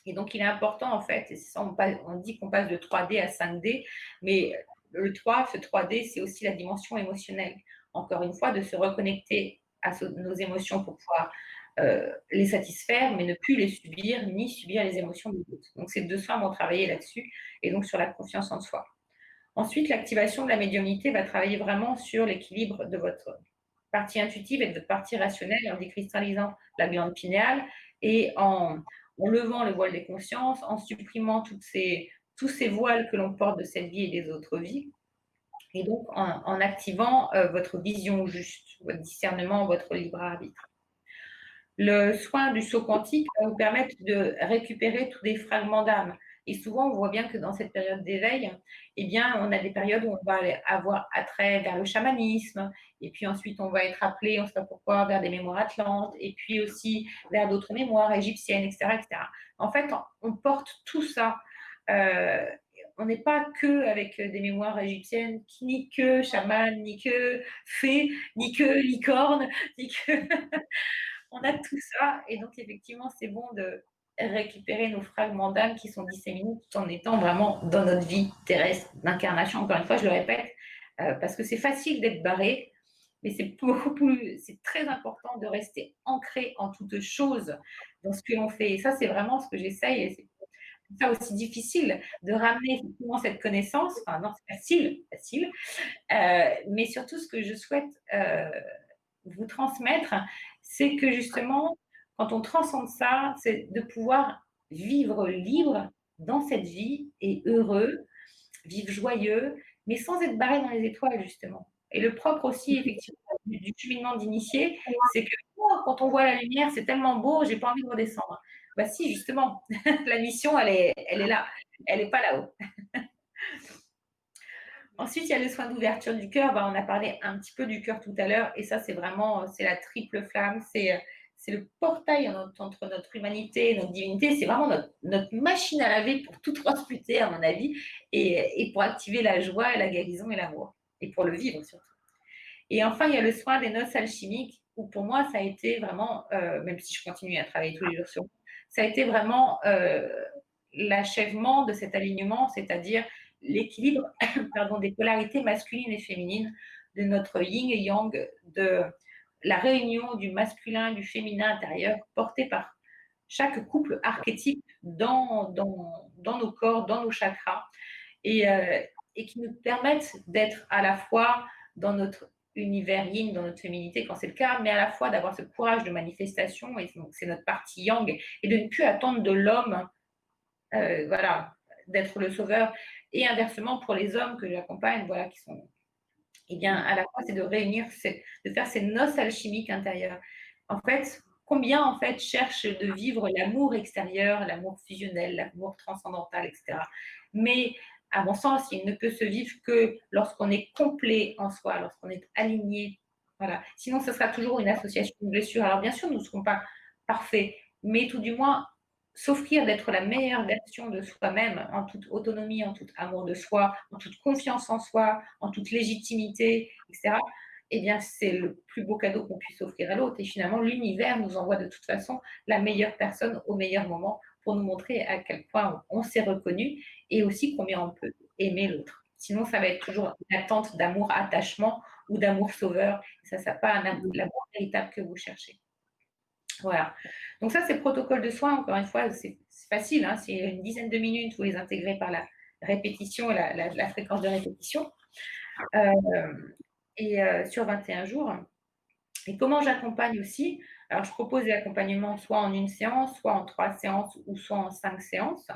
Et donc, il est important, en fait, et ça, on dit qu'on passe de 3D à 5D, mais ce 3D, c'est aussi la dimension émotionnelle. Encore une fois, de se reconnecter à nos émotions pour pouvoir les satisfaire, mais ne plus les subir, ni subir les émotions des autres. Donc, ces deux soins vont travailler là-dessus, et donc sur la confiance en soi. Ensuite, l'activation de la médiumnité va travailler vraiment sur l'équilibre de votre partie intuitive et de votre partie rationnelle en décristallisant la glande pinéale et en levant le voile des consciences, en supprimant tous ces voiles que l'on porte de cette vie et des autres vies, et donc en activant votre vision juste, votre discernement, votre libre arbitre. Le soin du saut quantique va vous permettre de récupérer tous des fragments d'âme. Et souvent, on voit bien que dans cette période d'éveil, eh bien, on a des périodes où on va avoir attrait vers le chamanisme, et puis ensuite, on va être appelé, on ne sait pas pourquoi, vers des mémoires atlantes, et puis aussi vers d'autres mémoires égyptiennes, etc., etc. En fait, on porte tout ça. Euh, on n'est pas que avec des mémoires égyptiennes, ni que chaman, ni que fée, ni que licorne, ni que on a tout ça. Et donc, effectivement, c'est bon de récupérer nos fragments d'âme qui sont disséminés tout en étant vraiment dans notre vie terrestre d'incarnation. Encore une fois, je le répète, parce que c'est facile d'être barré, mais c'est très important de rester ancré en toute chose dans ce que l'on fait. Et ça, c'est vraiment ce que j'essaye. Et c'est ça aussi difficile de ramener effectivement cette connaissance. Enfin, non, c'est facile. Mais surtout, ce que je souhaite vous transmettre, c'est que justement, quand on transcende ça, c'est de pouvoir vivre libre dans cette vie et heureux, vivre joyeux, mais sans être barré dans les étoiles, justement. Et le propre aussi, effectivement, du cheminement d'initié, c'est que oh, quand on voit la lumière, c'est tellement beau, j'ai pas envie de redescendre. Bah si, justement, la mission, elle est là, elle n'est pas là-haut. Ensuite, il y a le soin d'ouverture du cœur. On a parlé un petit peu du cœur tout à l'heure, et ça, c'est vraiment, c'est la triple flamme, c'est le portail entre notre humanité et notre divinité. C'est vraiment notre machine à laver pour tout transmuter, à mon avis, et pour activer la joie, la guérison et l'amour, et pour le vivre surtout. Et enfin, il y a le soin des noces alchimiques, où pour moi, ça a été vraiment, même si je continue à travailler tous les jours sur moi, ça a été vraiment l'achèvement de cet alignement, c'est-à-dire l'équilibre pardon, des polarités masculines et féminines, de notre yin et yang, de la réunion du masculin et du féminin intérieur, porté par chaque couple archétype dans nos corps, dans nos chakras et, et qui nous permettent d'être à la fois dans notre univers yin, dans notre féminité quand c'est le cas, mais à la fois d'avoir ce courage de manifestation, et donc c'est notre partie yang, et de ne plus attendre de l'homme, voilà, d'être le sauveur. Et inversement, pour les hommes que j'accompagne, voilà, qui sont, eh bien, à la fois, c'est de réunir, de faire ces noces alchimiques intérieures. En fait, combien, en fait, cherchent de vivre l'amour extérieur, l'amour fusionnel, l'amour transcendantal, etc. Mais, à mon sens, il ne peut se vivre que lorsqu'on est complet en soi, lorsqu'on est aligné. Voilà. Sinon, ce sera toujours une association de blessures. Alors, bien sûr, nous ne serons pas parfaits, mais tout du moins, s'offrir d'être la meilleure version de soi-même, en toute autonomie, en tout amour de soi, en toute confiance en soi, en toute légitimité, etc., eh bien, c'est le plus beau cadeau qu'on puisse offrir à l'autre. Et finalement, l'univers nous envoie de toute façon la meilleure personne au meilleur moment pour nous montrer à quel point on s'est reconnu et aussi combien on peut aimer l'autre. Sinon, ça va être toujours une attente d'amour attachement ou d'amour sauveur. Ça, ça n'est pas l'amour véritable que vous cherchez. Voilà. Donc ça, c'est le protocole de soins. Encore une fois, c'est facile, hein, c'est une dizaine de minutes, vous les intégrez par la répétition, la fréquence de répétition, euh, et sur 21 jours. Et comment j'accompagne aussi? Alors, je propose des accompagnements soit en une séance, soit en 3 séances, ou soit en 5 séances,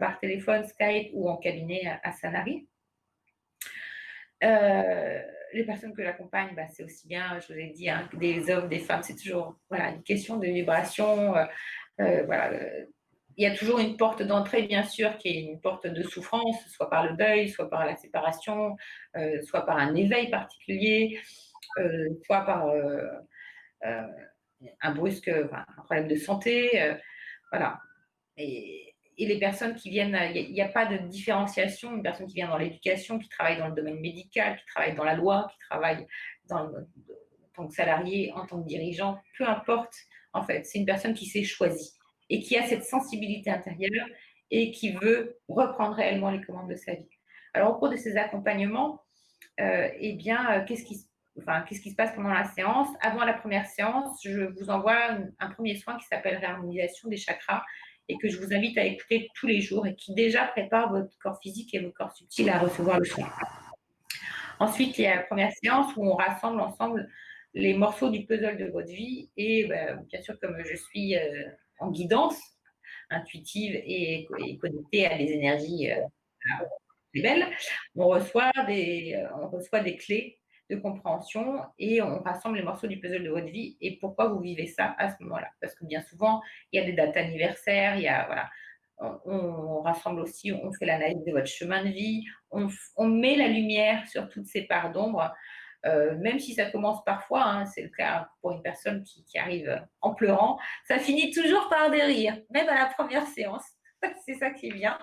par téléphone, Skype ou en cabinet à Sanary. Les personnes que j'accompagne, bah, c'est aussi bien, je vous ai dit, hein, des hommes, des femmes, c'est toujours voilà, une question de vibration. Voilà, il y a toujours une porte d'entrée, bien sûr, qui est une porte de souffrance, soit par le deuil, soit par la séparation, soit par un éveil particulier, soit par euh, un brusque, enfin, un problème de santé. Voilà. Et les personnes qui viennent, il n'y a pas de différenciation. Une personne qui vient dans l'éducation, qui travaille dans le domaine médical, qui travaille dans la loi, qui travaille en tant que salarié, en tant que dirigeant, peu importe, en fait, c'est une personne qui s'est choisie et qui a cette sensibilité intérieure et qui veut reprendre réellement les commandes de sa vie. Alors, au cours de ces accompagnements, eh bien, qu'est-ce qui se passe pendant la séance? Avant la première séance, je vous envoie un premier soin qui s'appelle réharmonisation des chakras et que je vous invite à écouter tous les jours et qui déjà prépare votre corps physique et votre corps subtil à recevoir le soin. Ensuite, il y a la première séance où on rassemble ensemble les morceaux du puzzle de votre vie et bien sûr, comme je suis en guidance intuitive et connectée à des énergies belles, on reçoit des clés de compréhension et on rassemble les morceaux du puzzle de votre vie et pourquoi vous vivez ça à ce moment-là. Parce que bien souvent, il y a des dates anniversaires, il y a, voilà, on rassemble aussi, on fait l'analyse de votre chemin de vie, on met la lumière sur toutes ces parts d'ombre, même si ça commence parfois, hein, c'est le cas pour une personne qui arrive en pleurant, ça finit toujours par des rires, même à la première séance. C'est ça qui est bien,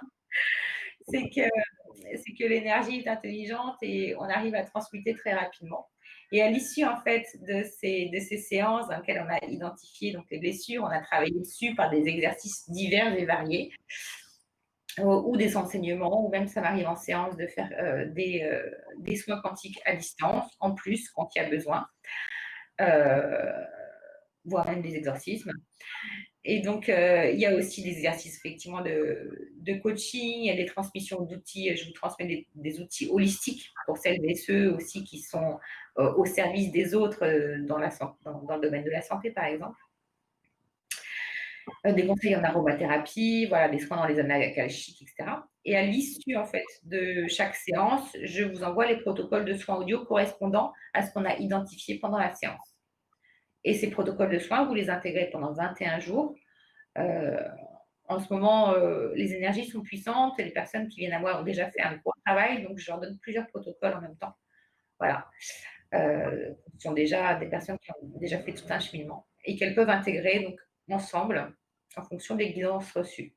c'est que l'énergie est intelligente et on arrive à transmuter très rapidement. Et à l'issue, en fait, de ces séances dans lesquelles on a identifié donc, les blessures, on a travaillé dessus par des exercices divers et variés, ou des enseignements, ou même ça m'arrive en séance de faire des soins quantiques à distance, en plus, quand il y a besoin, euh, voire même des exorcismes. Et donc, il y a aussi des exercices effectivement de coaching, il y a des transmissions d'outils. Je vous transmets des outils holistiques pour celles et ceux aussi qui sont au service des autres dans le domaine de la santé, par exemple. Des conseils en aromathérapie, voilà, des soins dans les annales akashiques, etc. Et à l'issue, en fait, de chaque séance, je vous envoie les protocoles de soins audio correspondant à ce qu'on a identifié pendant la séance. Et ces protocoles de soins, vous les intégrez pendant 21 jours. En ce moment, les énergies sont puissantes et les personnes qui viennent à moi ont déjà fait un gros travail, donc je leur donne plusieurs protocoles en même temps. Voilà. Ce sont déjà des personnes qui ont déjà fait tout un cheminement et qu'elles peuvent intégrer donc, ensemble en fonction des guidances reçues.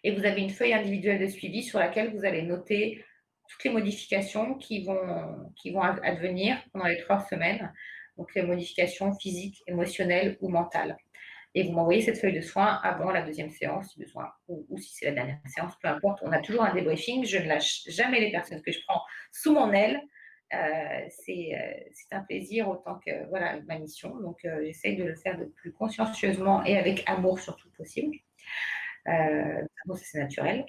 Et vous avez une feuille individuelle de suivi sur laquelle vous allez noter toutes les modifications qui vont advenir pendant les 3 semaines, donc les modifications physiques, émotionnelles ou mentales. Et vous m'envoyez cette feuille de soins avant la deuxième séance, si besoin, ou si c'est la dernière séance, peu importe. On a toujours un débriefing. Je ne lâche jamais les personnes que je prends sous mon aile. C'est un plaisir autant que voilà, ma mission. Donc, j'essaye de le faire le plus consciencieusement et avec amour surtout possible. Bon, ça, c'est naturel.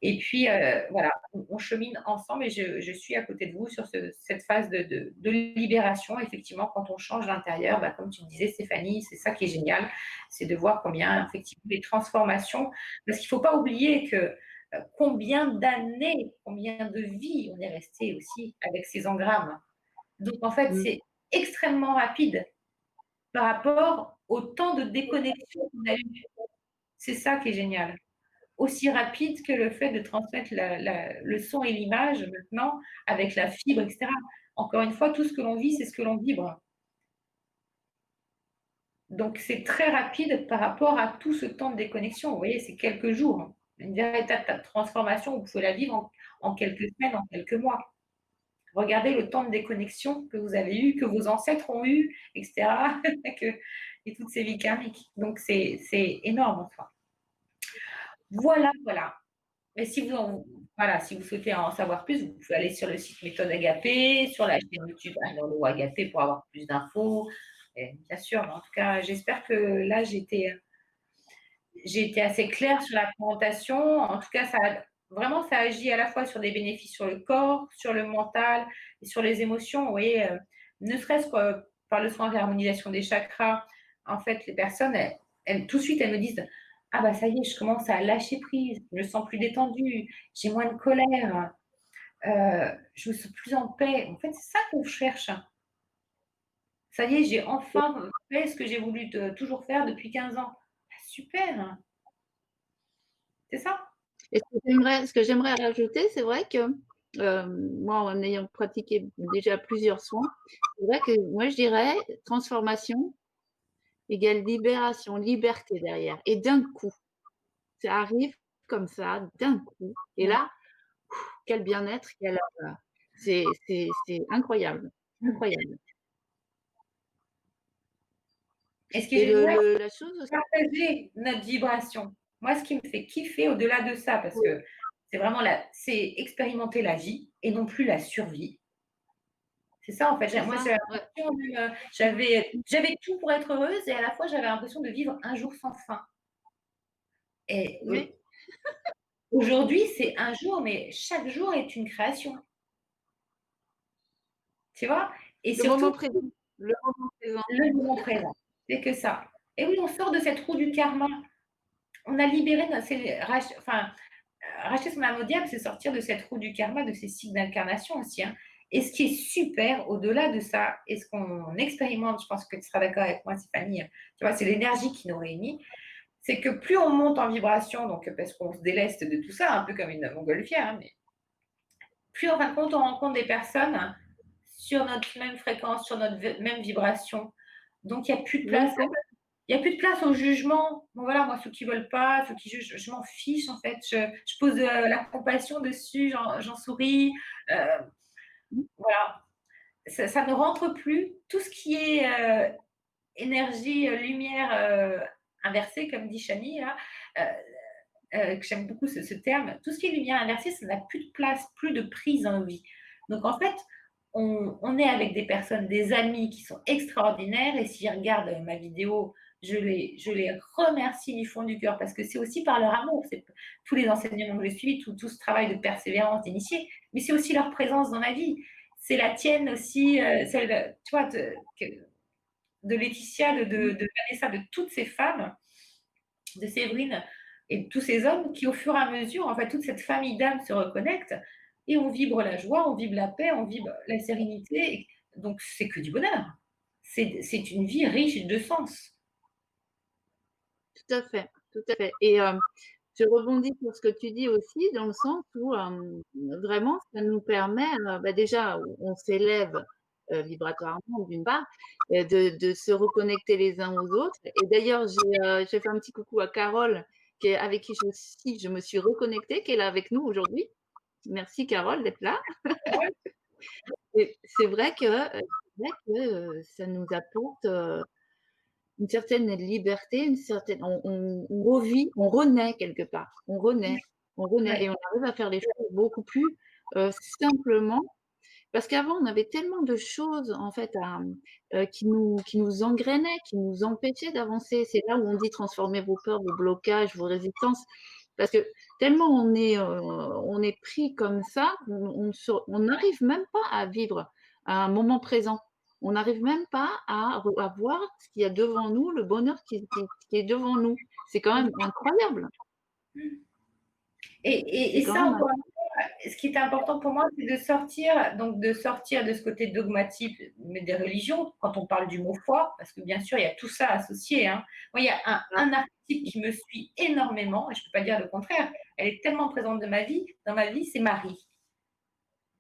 Et puis, voilà, on chemine ensemble et je suis à côté de vous sur cette phase de libération. Effectivement, quand on change l'intérieur, bah, comme tu disais, Stéphanie, c'est ça qui est génial, c'est de voir combien, effectivement, les transformations, parce qu'il ne faut pas oublier que combien d'années, combien de vies on est resté aussi avec ces engrammes. Donc, en fait, Mmh. c'est extrêmement rapide par rapport au temps de déconnexion qu'on a eu. C'est ça qui est génial. Aussi rapide que le fait de transmettre le son et l'image maintenant avec la fibre, et cetera. Encore une fois, tout ce que l'on vit, c'est ce que l'on vibre. Donc c'est très rapide par rapport à tout ce temps de déconnexion. Vous voyez, c'est quelques jours. Une véritable transformation, vous pouvez la vivre en quelques semaines, en quelques mois. Regardez le temps de déconnexion que vous avez eu, que vos ancêtres ont eu, et cetera, et toutes ces vies karmiques. Donc c'est énorme en soi. Voilà, voilà. Mais si voilà, si vous souhaitez en savoir plus, vous pouvez aller sur le site Méthode Agapé, sur la chaîne YouTube Anolo Agapé pour avoir plus d'infos. Et bien sûr, en tout cas, j'espère que là, j'ai été assez claire sur la présentation. En tout cas, vraiment, ça agit à la fois sur des bénéfices sur le corps, sur le mental et sur les émotions. Vous voyez, ne serait-ce que par le soin de l'harmonisation des chakras, en fait, les personnes, tout de suite, elles me disent: «Ah bah ça y est, je commence à lâcher prise, je me sens plus détendue, j'ai moins de colère, je me sens plus en paix». En fait, c'est ça qu'on cherche. Ça y est, j'ai enfin fait ce que j'ai voulu toujours faire depuis 15 ans. Ah, super, c'est ça. Et ce que j'aimerais rajouter, c'est vrai que, moi, en ayant pratiqué déjà plusieurs soins, c'est vrai que moi, je dirais transformation égale libération, liberté derrière et d'un coup. Ça arrive comme ça, d'un coup et Mmh. là, quel bien-être, c'est incroyable, incroyable Et ce qui est et génial, la chose aussi partager notre vibration. Moi, ce qui me fait kiffer au-delà de ça, parce que c'est expérimenter la vie et non plus la survie. C'est ça, en fait. c'est Moi, ça, j'ai ouais. l'impression même, j'avais tout pour être heureuse et à la fois, j'avais l'impression de vivre un jour sans fin. Et Oui, aujourd'hui, c'est un jour, mais chaque jour est une création. Tu vois? Et le moment surtout, présent, le moment présent. le moment présent. C'est que ça. Et oui, on sort de cette roue du karma. On a libéré notre, enfin, racheter son âme au diable, c'est sortir de cette roue du karma, de ces cycles d'incarnation aussi, hein. Et ce qui est super au-delà de ça, et ce qu'on expérimente, je pense que tu seras d'accord avec moi, Stéphanie, tu vois, c'est l'énergie qui nous réunit, c'est que plus on monte en vibration, donc parce qu'on se déleste de tout ça, un peu comme une montgolfière, hein, mais plus en fin de compte on rencontre des personnes sur notre même fréquence, sur notre même vibration. Donc il n'y a plus de place Oui, complètement. il y a plus de place au jugement. Bon voilà, moi ceux qui veulent pas, ceux qui jugent, je m'en fiche en fait. Je pose, la compassion dessus, j'en souris, heu, voilà. Ça ne rentre plus. Tout ce qui est, énergie, lumière, inversée comme dit Chani là, que j'aime beaucoup ce terme. Tout ce qui est lumière inversée, ça n'a plus de place, plus de prise dans nos vies. Donc en fait, on est avec des personnes, des amis qui sont extraordinaires et s'ils regardent ma vidéo, je les remercie du fond du cœur parce que c'est aussi par leur amour. C'est tous les enseignements que j'ai suivis, tout ce travail de persévérance d'initié, mais c'est aussi leur présence dans ma vie. C'est la tienne aussi, celle de, tu vois, de Laetitia, de Vanessa, de toutes ces femmes, de Séverine et de tous ces hommes qui, au fur et à mesure, en fait, toute cette famille d'âmes se reconnecte et on vibre la joie, on vibre la paix, on vibre la sérénité. Donc, c'est que du bonheur. C'est une vie riche de sens. Tout à fait, tout à fait et je rebondis sur ce que tu dis aussi dans le sens où, vraiment ça nous permet, bah, déjà on s'élève, vibratoirement d'une part, de se reconnecter les uns aux autres et d'ailleurs j'ai fait un petit coucou à Carole avec qui je me suis reconnectée, qui est là avec nous aujourd'hui. Merci Carole d'être là et c'est vrai que, ça nous apporte, une certaine liberté, une certaine on revit, on renaît quelque part, on renaît Ouais, et on arrive à faire les choses beaucoup plus, simplement Parce qu'avant, on avait tellement de choses en fait qui nous engrainaient, qui nous empêchaient d'avancer. C'est là où on dit: «Transformez vos peurs, vos blocages, vos résistances». Parce que tellement on est pris comme ça, on n'arrive même pas à vivre un moment présent. On n'arrive même pas à voir ce qu'il y a devant nous, le bonheur qui est devant nous. C'est quand même incroyable. Et C'est quand ça, même encore une fois, ce qui est important pour moi, c'est de sortir de ce côté dogmatique, mais des religions, quand on parle du mot foi, parce que bien sûr, il y a tout ça associé, hein. Moi, il y a un archétype qui me suit énormément, et je ne peux pas dire le contraire, elle est tellement présente dans ma vie, c'est Marie.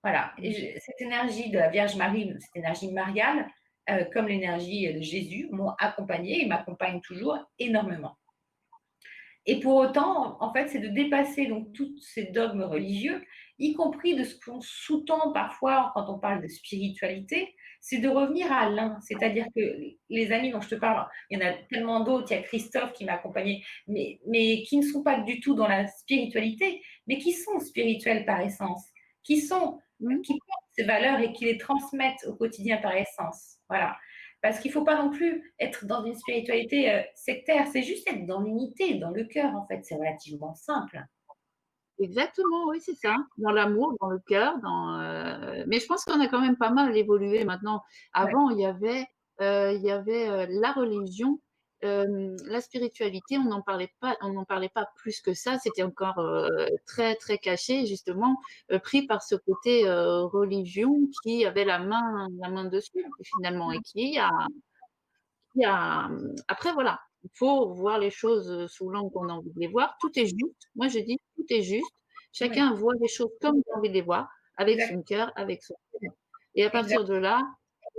Voilà, et cette énergie de la Vierge Marie, cette énergie mariale, comme l'énergie de Jésus, m'ont accompagnée et m'accompagnent toujours énormément. Et pour autant, en fait, c'est de dépasser donc tous ces dogmes religieux, y compris de ce qu'on sous-tend parfois quand on parle de spiritualité, c'est de revenir à l'un. C'est-à-dire que les amis dont je te parle, il y en a tellement d'autres, il y a Christophe qui m'a accompagnée, mais qui ne sont pas du tout dans la spiritualité, mais qui sont spirituels par essence, qui sont, mmh, qui portent ces valeurs et qui les transmettent au quotidien par essence. Voilà. Parce qu'il ne faut pas non plus être dans une spiritualité sectaire, c'est juste être dans l'unité, dans le cœur, en fait, c'est relativement simple. exactement, oui, c'est ça. Dans l'amour, dans le cœur, mais je pense qu'on a quand même pas mal évolué maintenant. Ouais, Avant, il y avait la religion, la spiritualité, on n'en parlait pas plus que ça. C'était encore, très, très caché justement, pris par ce côté, religion qui avait la main dessus finalement et après voilà, il faut voir les choses, sous l'angle qu'on a envie de les voir. Tout est juste. Moi, je dis: «Tout est juste». ouais, Chacun voit les choses comme il a envie de les voir, avec exact, son cœur, avec son cœur et à exact, partir de là,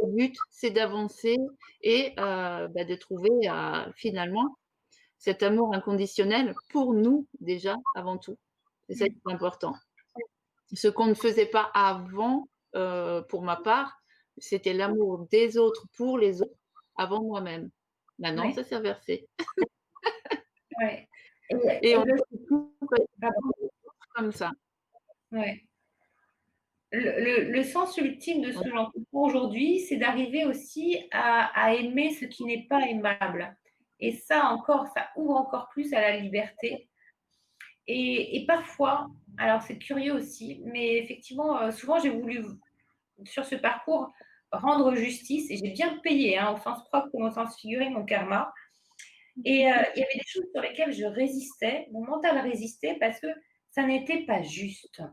le but, c'est d'avancer et de trouver, finalement, cet amour inconditionnel pour nous déjà, avant tout. C'est ça qui mmh, est important. Ce qu'on ne faisait pas avant, pour ma part, c'était l'amour des autres pour les autres avant moi-même. Maintenant, ouais, ça s'est inversé ouais. Et et on le fait tout pardon, comme ça. ouais. Le sens ultime de ce Ouais, que j'entreprends aujourd'hui, c'est d'arriver aussi à aimer ce qui n'est pas aimable. Et ça encore, ça ouvre encore plus à la liberté. Et parfois, alors c'est curieux aussi, mais effectivement, souvent j'ai voulu sur ce parcours rendre justice et j'ai bien payé, hein, au sens propre comme au sens figuré, mon karma. Et il y avait des choses sur lesquelles je résistais, mon mental résistait parce que ça n'était pas juste.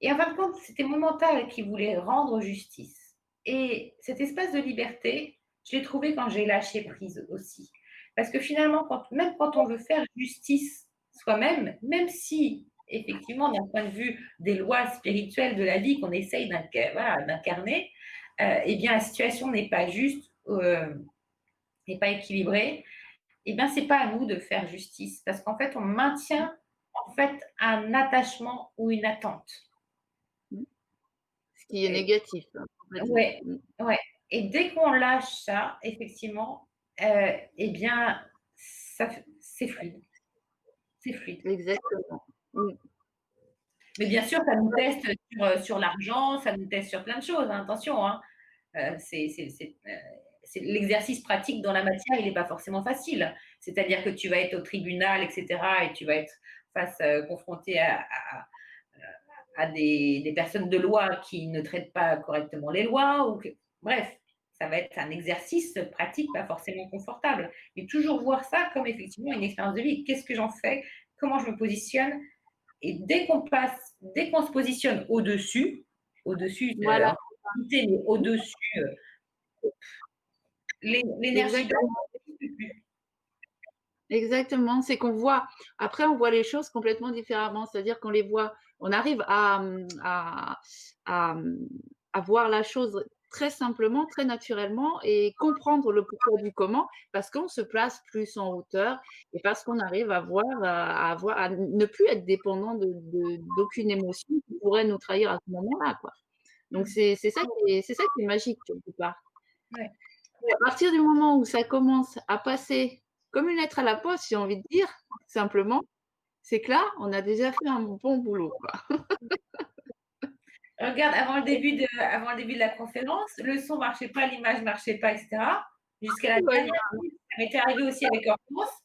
Et en fin de compte, c'était mon mental qui voulait rendre justice. Et cet espace de liberté, je l'ai trouvé quand j'ai lâché prise aussi. Parce que finalement, même quand on veut faire justice soi-même, même si effectivement, d'un point de vue des lois spirituelles de la vie qu'on essaye voilà, d'incarner, eh bien la situation n'est pas juste, n'est pas équilibrée, eh bien c'est pas à nous de faire justice. Parce qu'en fait, on maintient en fait un attachement ou une attente. mmh, ce qui est négatif, complètement. Ouais, ouais, et dès qu'on lâche ça, effectivement, et bien, ça f c'est fluide, c'est fluide. Exactement. Mmh. Mais bien sûr, ça nous teste sur l'argent, ça nous teste sur plein de choses, hein, attention, hein. C'est l'exercice pratique dans la matière, il n'est pas forcément facile. C'est-à-dire que tu vas être au tribunal et cetera et tu vas être confronté à des personnes de loi qui ne traitent pas correctement les lois ou que bref, ça va être un exercice pratique pas forcément confortable. Mais toujours voir ça comme effectivement une expérience de vie. Qu'est-ce que j'en fais? Comment je me positionne? Et dès qu'on se positionne au-dessus, Voilà, mais au-dessus, l'énergie d'or exactement. n'existe plus. Exactement, c'est qu'on voit après on voit les choses complètement différemment. C'est-à-dire qu'on les voit on arrive à voir la chose très simplement, très naturellement et comprendre le pourquoi du comment, parce qu'on se place plus en hauteur et parce qu'on arrive à ne plus être dépendant d'aucune émotion qui pourrait nous trahir à ce moment-là, quoi. Donc c'est ça qui est magique quelque part. Ouais. Et à partir du moment où ça commence à passer comme une lettre à la poste, j'ai envie de dire, simplement, c'est que là, on a déjà fait un bon boulot, quoi. Regarde, avant le début de la conférence, le son marchait pas, l'image marchait pas, etc. Jusqu'à la Ouais, dernière minute, ça m'était arrivé aussi avec Hortense,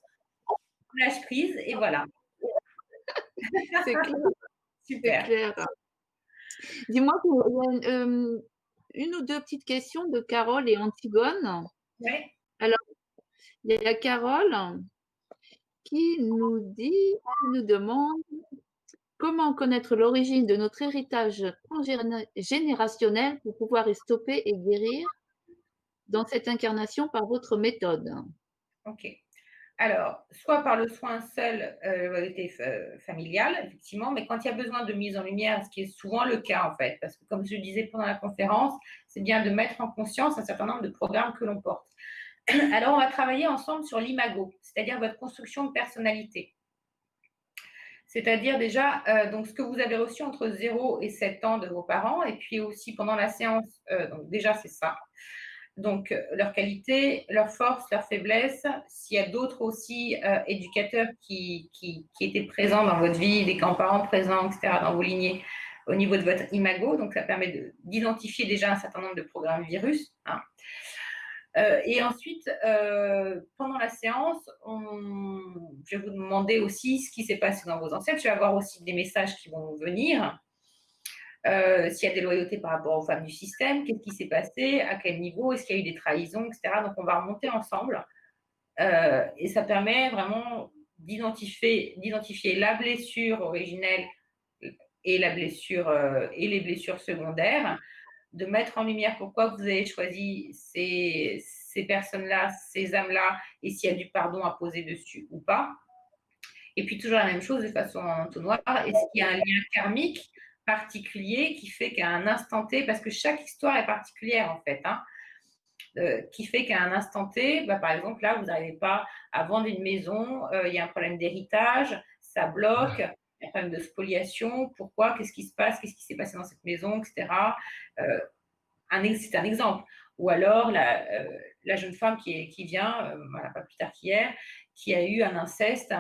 lâche prise, et voilà. c'est clair, c'est Super. clair. Dis-moi, il y a une ou deux petites questions de Carole et Antigone. Ouais. Alors, il y a Carole qui nous demande comment connaître l'origine de notre héritage transgénérationnel pour pouvoir y stopper et guérir dans cette incarnation par votre méthode. Ok. Alors, soit par le soin seul, familial, effectivement, mais quand il y a besoin de mise en lumière, ce qui est souvent le cas en fait, parce que comme je disais pendant la conférence, c'est bien de mettre en conscience un certain nombre de programmes que l'on porte. Alors, on va travailler ensemble sur l'imago, c'est-à-dire votre construction de personnalité. C'est-à-dire déjà donc ce que vous avez reçu entre 0 et 7 ans de vos parents, et puis aussi pendant la séance, donc déjà c'est ça. Donc leurs qualités, leurs forces, leurs faiblesses. S'il y a d'autres aussi éducateurs qui étaient présents dans votre vie, des grands-parents présents, etc., dans vos lignées, au niveau de votre imago, donc ça permet d'identifier déjà un certain nombre de programmes virus. Hein. Et ensuite, pendant la séance, je vais vous demander aussi ce qui s'est passé dans vos ancêtres. Je vais avoir aussi des messages qui vont venir. S'il y a des loyautés par rapport aux femmes du système, qu'est-ce qui s'est passé, à quel niveau, est-ce qu'il y a eu des trahisons, etc. Donc, on va remonter ensemble. Et ça permet vraiment d'identifier la blessure originelle et les blessures secondaires, de mettre en lumière pourquoi vous avez choisi ces personnes-là, ces âmes-là, et s'il y a du pardon à poser dessus ou pas. Et puis toujours la même chose de façon en entonnoir, est-ce qu'il y a un lien karmique particulier qui fait qu'à un instant T, parce que chaque histoire est particulière en fait, hein, qui fait qu'à un instant T, bah, par exemple là, vous n'arrivez pas à vendre une maison, il y a un problème d'héritage, ça bloque, il y a un problème de spoliation, pourquoi, qu'est-ce qui se passe, qu'est-ce qui s'est passé dans cette maison, etc. C'est un exemple. Ou alors la jeune femme qui vient, voilà, pas plus tard qu'hier, qui a eu un inceste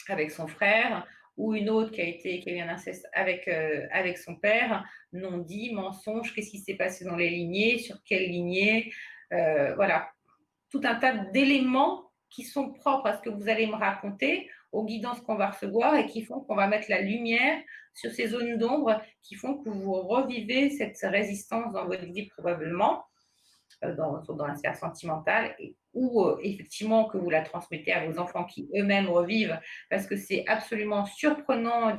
avec son frère, ou une autre qui a eu un inceste avec son père, non dit, mensonge, qu'est-ce qui s'est passé dans les lignées, sur quelle lignée, voilà. Tout un tas d'éléments qui sont propres à ce que vous allez me raconter, aux guidances qu'on va recevoir et qui font qu'on va mettre la lumière sur ces zones d'ombre qui font que vous revivez cette résistance dans votre vie probablement, dans la sphère sentimentale, ou effectivement que vous la transmettez à vos enfants qui eux-mêmes revivent, parce que c'est absolument surprenant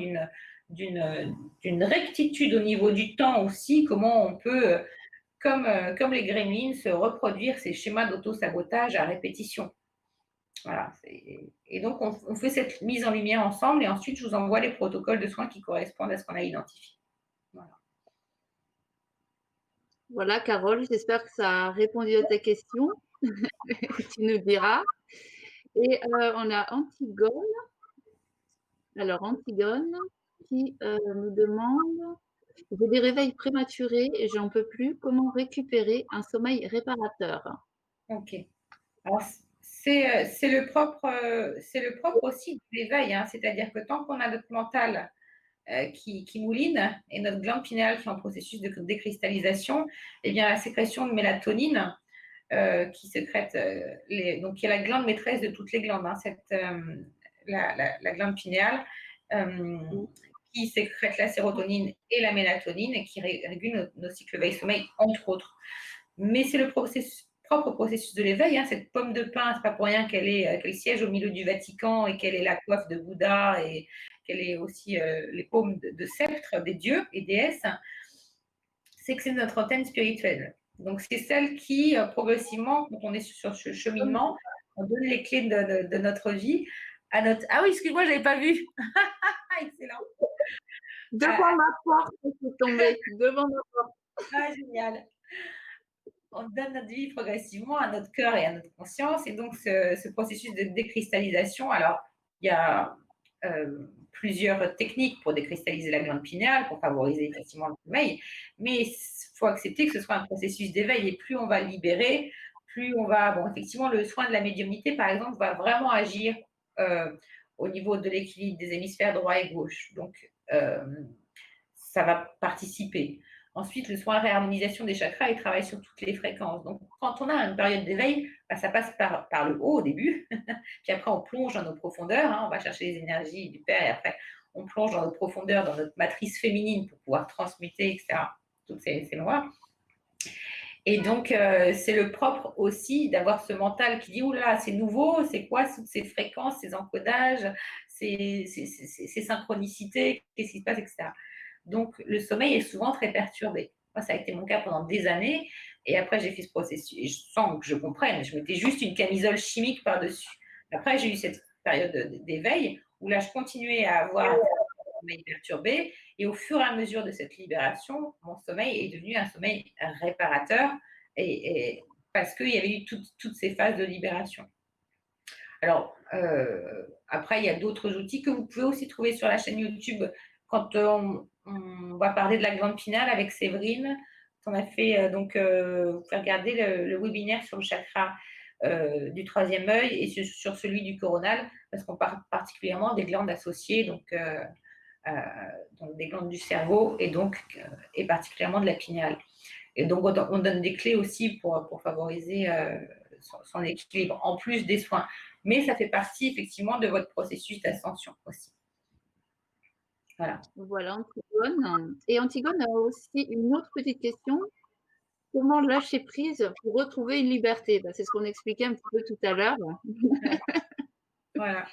d'une rectitude au niveau du temps aussi, comment on peut, comme les gremlins, se reproduire ces schémas d'auto-sabotage à répétition. Voilà. Et donc, on fait cette mise en lumière ensemble et ensuite, je vous envoie les protocoles de soins qui correspondent à ce qu'on a identifié. Voilà. Voilà, Carole, j'espère que ça a répondu à ta question. Tu nous diras. Et on a Antigone. Alors, Antigone qui nous demande, j'ai des réveils prématurés et j'en peux plus. Comment récupérer un sommeil réparateur? OK. Alors, c'est le propre aussi de l'éveil, hein. C'est-à-dire que tant qu'on a notre mental qui mouline et notre glande pinéale qui est en processus de décristallisation, eh bien, la sécrétion de mélatonine qui sécrète, donc qui est la glande maîtresse de toutes les glandes, hein, la glande pinéale, euh, qui sécrète la sérotonine et la mélatonine et qui régule nos cycles veille-sommeil, entre autres. Mais c'est le propre processus de l'éveil, hein, cette pomme de pin, c'est pas pour rien qu'elle siège au milieu du Vatican et qu'elle est la coiffe de Bouddha et qu'elle est aussi les paumes de sceptre des dieux et déesses, c'est que c'est notre antenne spirituelle. Donc, c'est celle qui, progressivement, quand on est sur ce cheminement, on donne les clés de notre vie à notre. Ah oui, excuse-moi, je n'avais pas vu. Excellent. Devant ma porte, c'est tombé. Devant ma porte. Ah, génial. On donne notre vie progressivement à notre cœur et à notre conscience. Et donc, ce processus de décristallisation, alors, il y a plusieurs techniques pour décristalliser la glande pinéale, pour favoriser effectivement le sommeil, mais il faut accepter que ce soit un processus d'éveil et plus on va libérer, plus on va. Bon, effectivement, le soin de la médiumnité, par exemple, va vraiment agir au niveau de l'équilibre des hémisphères droit et gauche. Donc, ça va participer. Ensuite, le soin réharmonisation des chakras, il travaille sur toutes les fréquences. Donc, quand on a une période d'éveil, bah, ça passe par le haut au début, puis après on plonge dans nos profondeurs, hein, on va chercher les énergies du Père, et après on plonge dans nos profondeurs, dans notre matrice féminine pour pouvoir transmuter, etc., toutes ces lois. Et donc, c'est le propre aussi d'avoir ce mental qui dit: «Ouh là là, c'est nouveau, c'est quoi toutes ces fréquences, ces encodages, ces synchronicités, qu'est-ce qui se passe?» et cetera. Donc le sommeil est souvent très perturbé. Moi, ça a été mon cas pendant des années et après j'ai fait ce processus et sans que je comprenne, je mettais juste une camisole chimique par-dessus. Après, j'ai eu cette période d'éveil où là, je continuais à avoir un sommeil perturbé et au fur et à mesure de cette libération, mon sommeil est devenu un sommeil réparateur et parce qu'il y avait eu toutes ces phases de libération. Alors, après, il y a d'autres outils que vous pouvez aussi trouver sur la chaîne YouTube. Quand on va parler de la glande pinale avec Séverine, on a fait, vous pouvez regarder le webinaire sur le chakra du troisième œil et sur celui du coronal, parce qu'on parle particulièrement des glandes associées, euh, donc des glandes du cerveau et particulièrement de la pinale. Et donc, on donne des clés aussi pour favoriser son équilibre, en plus des soins. Mais ça fait partie effectivement de votre processus d'ascension aussi. Voilà. Voilà, Antigone. Et Antigone a aussi une autre petite question. Comment lâcher prise pour retrouver une liberté? Bah, c'est ce qu'on expliquait un petit peu tout à l'heure. Ouais. Voilà.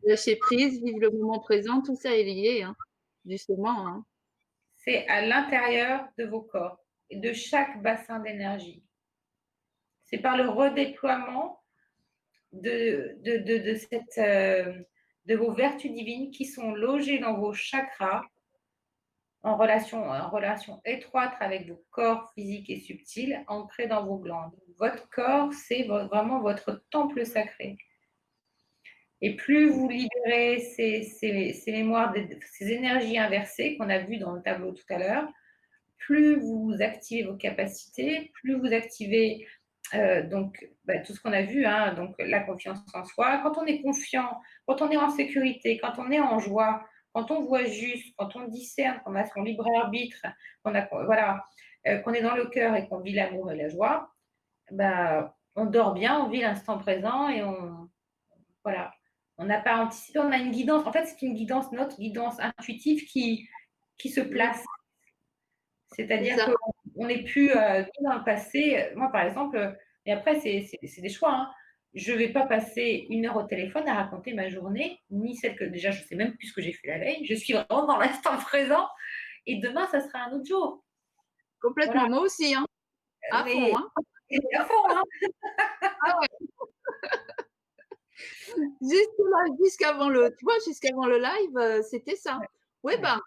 Lâcher prise, vivre le moment présent, tout ça est lié, hein, justement. Hein. C'est à l'intérieur de vos corps et de chaque bassin d'énergie. C'est par le redéploiement de vos vertus divines qui sont logées dans vos chakras en relation étroite avec vos corps physiques et subtils, ancrés dans vos glandes. Votre corps, c'est vraiment votre temple sacré. Et plus vous libérez ces mémoires, ces énergies inversées qu'on a vues dans le tableau tout à l'heure, plus vous activez vos capacités, plus vous activez tout ce qu'on a vu, hein, donc la confiance en soi. Quand on est confiant, quand on est en sécurité, quand on est en joie, quand on voit juste, quand on discerne, qu'on a son libre arbitre, qu'on est dans le cœur et qu'on vit l'amour et la joie, on dort bien, on vit l'instant présent et voilà. On n'a pas anticipé, on a une guidance. En fait, c'est une guidance, notre guidance intuitive qui se place. C'est-à-dire qu'on n'est plus ni dans le passé. Moi, par exemple, et après, c'est des choix. Hein. Je ne vais pas passer 1 heure au téléphone à raconter ma journée, ni celle que déjà je ne sais même plus ce que j'ai fait la veille. Je suis vraiment dans l'instant présent. Et demain, ça sera un autre jour. Complètement, Voilà. moi aussi, hein. À Mais fond, hein. à fond, hein. Ah ouais. Jusqu'avant le live, c'était ça. Oui, Ouais. ben,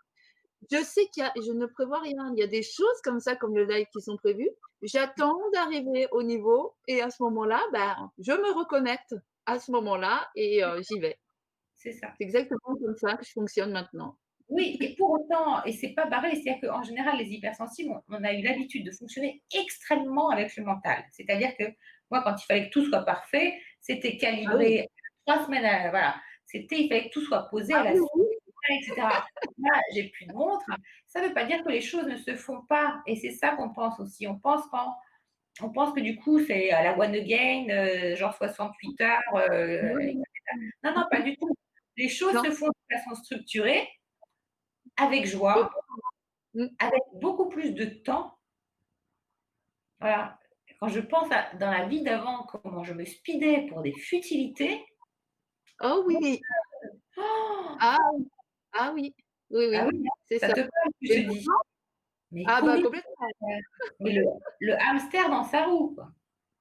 je ne prévois rien. Il y a des choses comme ça, comme le live qui sont prévues. J'attends d'arriver au niveau et à ce moment-là, ben, je me reconnecte à ce moment-là et j'y vais. C'est ça. C'est exactement comme ça que je fonctionne maintenant. Oui, et pour autant, et c'est pas pareil, c'est-à-dire qu'en général, les hypersensibles, on a eu l'habitude de fonctionner extrêmement avec le mental. C'est-à-dire que moi, quand il fallait que tout soit parfait, c'était Ah oui. calibré 3 semaines voilà. Il fallait que tout soit posé Ah à la oui, seconde, oui. et cetera. Là, j'ai plus de montre. Ça ne veut pas dire que les choses ne se font pas et c'est ça qu'on pense aussi. On pense que du coup, c'est à la one again, genre 68 heures, Oui, non, non, pas du tout. Les choses non. se font de façon structurée, avec Oh, joie, mmh. avec beaucoup plus de temps. Voilà. Quand je pense dans la vie d'avant, comment je me speedais pour des futilités. Oh oui. Oh Ah oui. Ah oui. Oui, ah oui, oui, c'est ça ça. te parle, tu Et te dis. maintenant Mais ah bah courir, complètement. mais le hamster dans sa roue, quoi.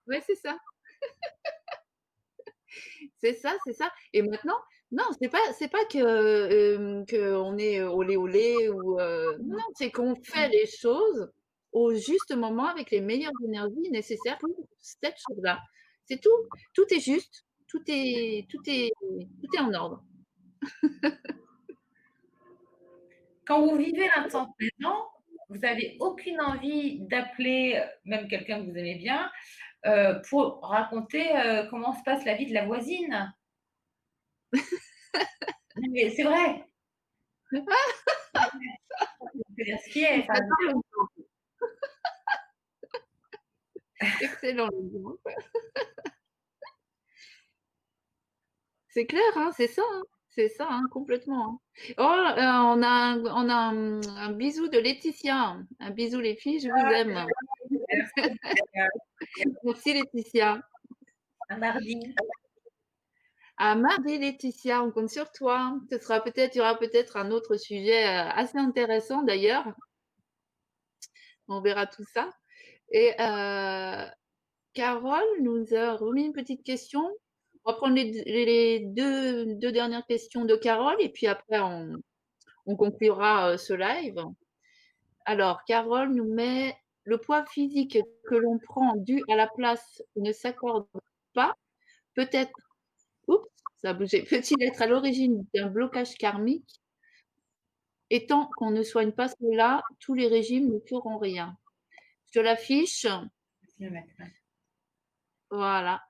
Ouais, c'est ça. C'est ça, c'est ça. Et maintenant, non, c'est pas qu'on est olé olé ou non, non, c'est qu'on fait les choses au juste moment avec les meilleures énergies nécessaires pour cette chose-là. C'est tout. Tout est juste, tout est en ordre. Quand vous vivez l'instant présent, vous avez aucune envie d'appeler, même quelqu'un que vous aimez bien, pour raconter, comment se passe la vie de la voisine. Non mais c'est vrai. Je veux dire, ce qui est, enfin, J'adore l'exemple. Excellent l'exemple. C'est clair, hein, c'est ça, hein, complètement, hein. Oh, on a un bisou de Laetitia. Un bisou les filles, je vous aime. merci, Merci Laetitia. à mardi. À mardi Laetitia, on compte sur toi. Il y aura peut-être un autre sujet assez intéressant d'ailleurs. On verra tout ça. Et Carole nous a remis une petite question. On va prendre les deux dernières questions de Carole et puis après on conclura ce live. Alors, Carole nous met le poids physique que l'on prend dû à la place qui ne s'accorde pas, peut-être, oups, ça a bougé, peut-il être à l'origine d'un blocage karmique? Et tant qu'on ne soigne pas cela, tous les régimes ne feront rien. Je te l'affiche. Je vais le mettre, ouais. Voilà.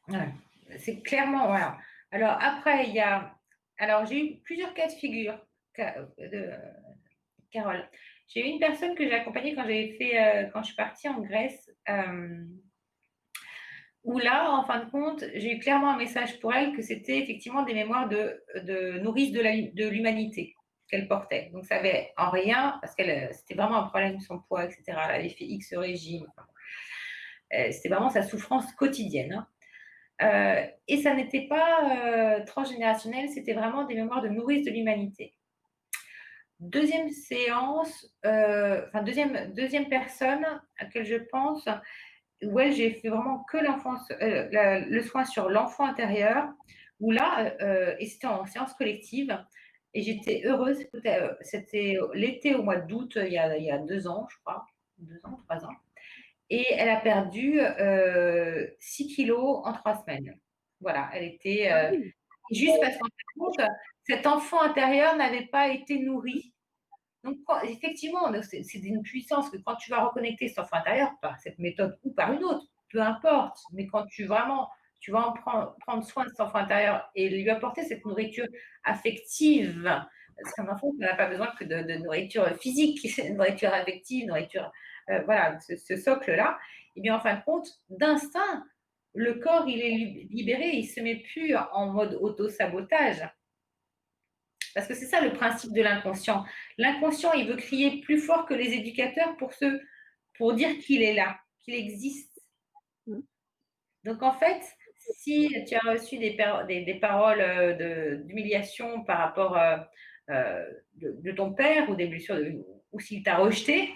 Ouais. C'est clairement, voilà. Alors après, il y a, alors j'ai eu plusieurs cas de figure, Carole. J'ai eu une personne que j'ai accompagnée quand quand je suis partie en Grèce, où là, en fin de compte, j'ai eu clairement un message pour elle que c'était effectivement des mémoires de nourrice de l'humanité qu'elle portait. Donc ça avait en rien, parce qu'elle, c'était vraiment un problème son poids, etc. Elle avait fait X régime. Enfin, c'était vraiment sa souffrance quotidienne, hein. Et ça n'était pas transgénérationnel, c'était vraiment des mémoires de nourrice de l'humanité. Deuxième séance, enfin deuxième personne à laquelle je pense, où elle, j'ai fait vraiment que le soin sur l'enfant intérieur, où là, et c'était en séance collective, et j'étais heureuse, c'était l'été au mois d'août, il y a 2 ans, je crois, 2 ans, 3 ans, et elle a perdu 6 kilos en 3 semaines. Voilà, elle était Ah oui. juste parce qu'en fait, cet enfant intérieur n'avait pas été nourri. Donc, effectivement, c'est d'une puissance que quand tu vas reconnecter cet enfant intérieur par cette méthode ou par une autre, peu importe, mais quand tu vas prendre soin de cet enfant intérieur et lui apporter cette nourriture affective, parce qu'un enfant n'a pas besoin que de nourriture physique, c'est une nourriture affective, nourriture, voilà, ce socle-là, et bien en fin de compte, d'instinct, le corps, il est libéré, il ne se met plus en mode auto-sabotage. Parce que c'est ça le principe de l'inconscient. L'inconscient, il veut crier plus fort que les éducateurs pour dire qu'il est là, qu'il existe. Mmh. Donc en fait, si tu as reçu des paroles d'humiliation par rapport de ton père ou des blessures, ou s'il t'a rejeté,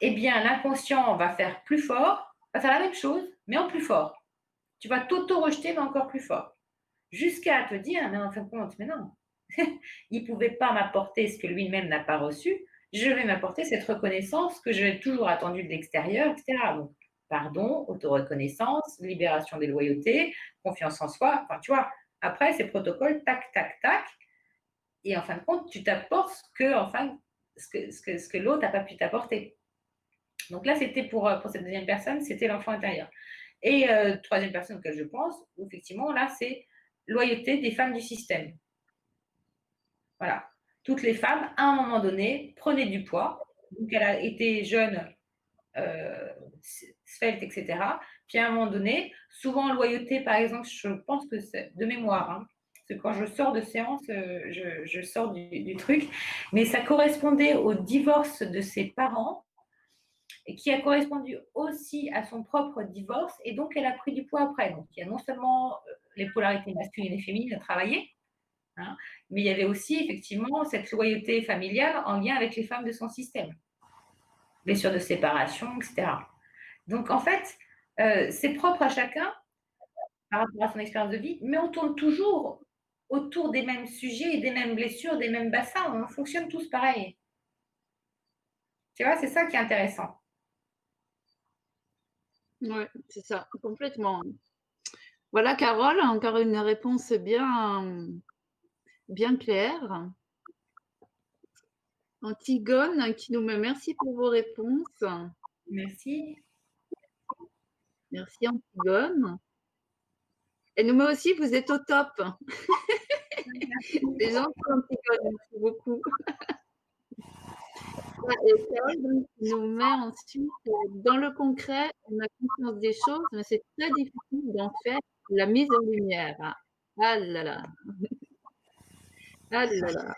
eh bien l'inconscient va faire plus fort, va faire la même chose, mais en plus fort. Tu vas t'auto-rejeter, mais encore plus fort. Jusqu'à te dire, mais en fin de compte, mais non, il ne pouvait pas m'apporter ce que lui-même n'a pas reçu, je vais m'apporter cette reconnaissance que j'ai toujours attendue de l'extérieur, etc. Donc, pardon, auto-reconnaissance, libération des loyautés, confiance en soi, enfin, tu vois, après, ces protocoles, tac, tac, tac, et en fin de compte, tu t'apportes ce que l'autre n'a pas pu t'apporter. Donc là, c'était pour cette deuxième personne, c'était l'enfant intérieur. Et troisième personne auquel je pense, où effectivement, là, c'est loyauté des femmes du système. Voilà. Toutes les femmes, à un moment donné, prenaient du poids. Donc, elle a été jeune, euh, svelte, etc. Puis, à un moment donné, souvent, loyauté, par exemple, je pense que c'est de mémoire, hein, parce que quand je sors de séance, je sors du truc, mais ça correspondait au divorce de ses parents et qui a correspondu aussi à son propre divorce. Et donc, elle a pris du poids après. Donc, il y a non seulement les polarités masculines et féminines à travailler, hein, mais il y avait aussi effectivement cette loyauté familiale en lien avec les femmes de son système, blessures de séparation, etc. Donc en fait, c'est propre à chacun par rapport à son expérience de vie, mais on tourne toujours autour des mêmes sujets, des mêmes blessures, des mêmes bassins. On fonctionne tous pareil. Tu vois, c'est ça qui est intéressant. Ouais, c'est ça, complètement. Voilà, Carole, encore une réponse bien claire. Antigone qui nous met merci pour vos réponses. Merci. Merci Antigone. Elle nous met aussi, vous êtes au top. Merci. C'est gentil Antigone, merci beaucoup. Et Carole donc nous met ensuite, dans le concret, on a conscience des choses, mais c'est très difficile d'en faire la mise en lumière. Ah là là, ah là là.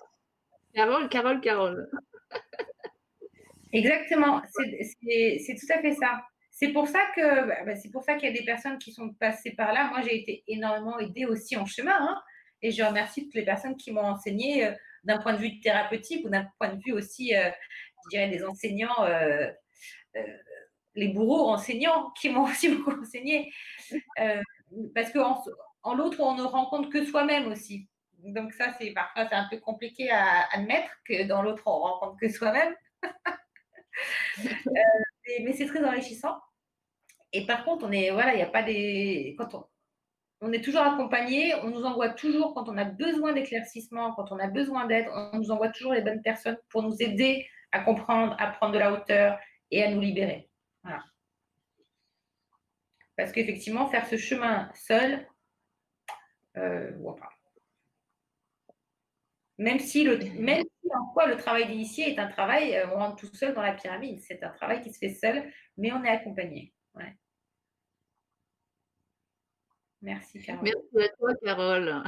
Carole, Carole, Carole. Exactement, c'est tout à fait ça. C'est pour ça que c'est pour ça qu'il y a des personnes qui sont passées par là. Moi, j'ai été énormément aidée aussi en chemin, hein, et je remercie toutes les personnes qui m'ont enseigné, d'un point de vue thérapeutique ou d'un point de vue aussi, je dirais des enseignants, heu, les bourreaux enseignants qui m'ont aussi beaucoup enseigné, heu, parce qu'en l'autre, on ne rencontre que soi-même aussi. Donc ça, c'est parfois c'est un peu compliqué à admettre que dans l'autre, on rencontre que soi-même. Mais c'est très enrichissant. Et par contre, on est, voilà, il n'y a pas des. Quand on est toujours accompagné, on nous envoie toujours, quand on a besoin d'éclaircissement, quand on a besoin d'aide, on nous envoie toujours les bonnes personnes pour nous aider à comprendre, à prendre de la hauteur et à nous libérer. Voilà. Parce qu'effectivement, faire ce chemin seul, voilà. Même si en quoi le travail d'initié est un travail, on rentre tout seul dans la pyramide, c'est un travail qui se fait seul, mais on est accompagné. Ouais. Merci, Carole. Merci à toi, Carole.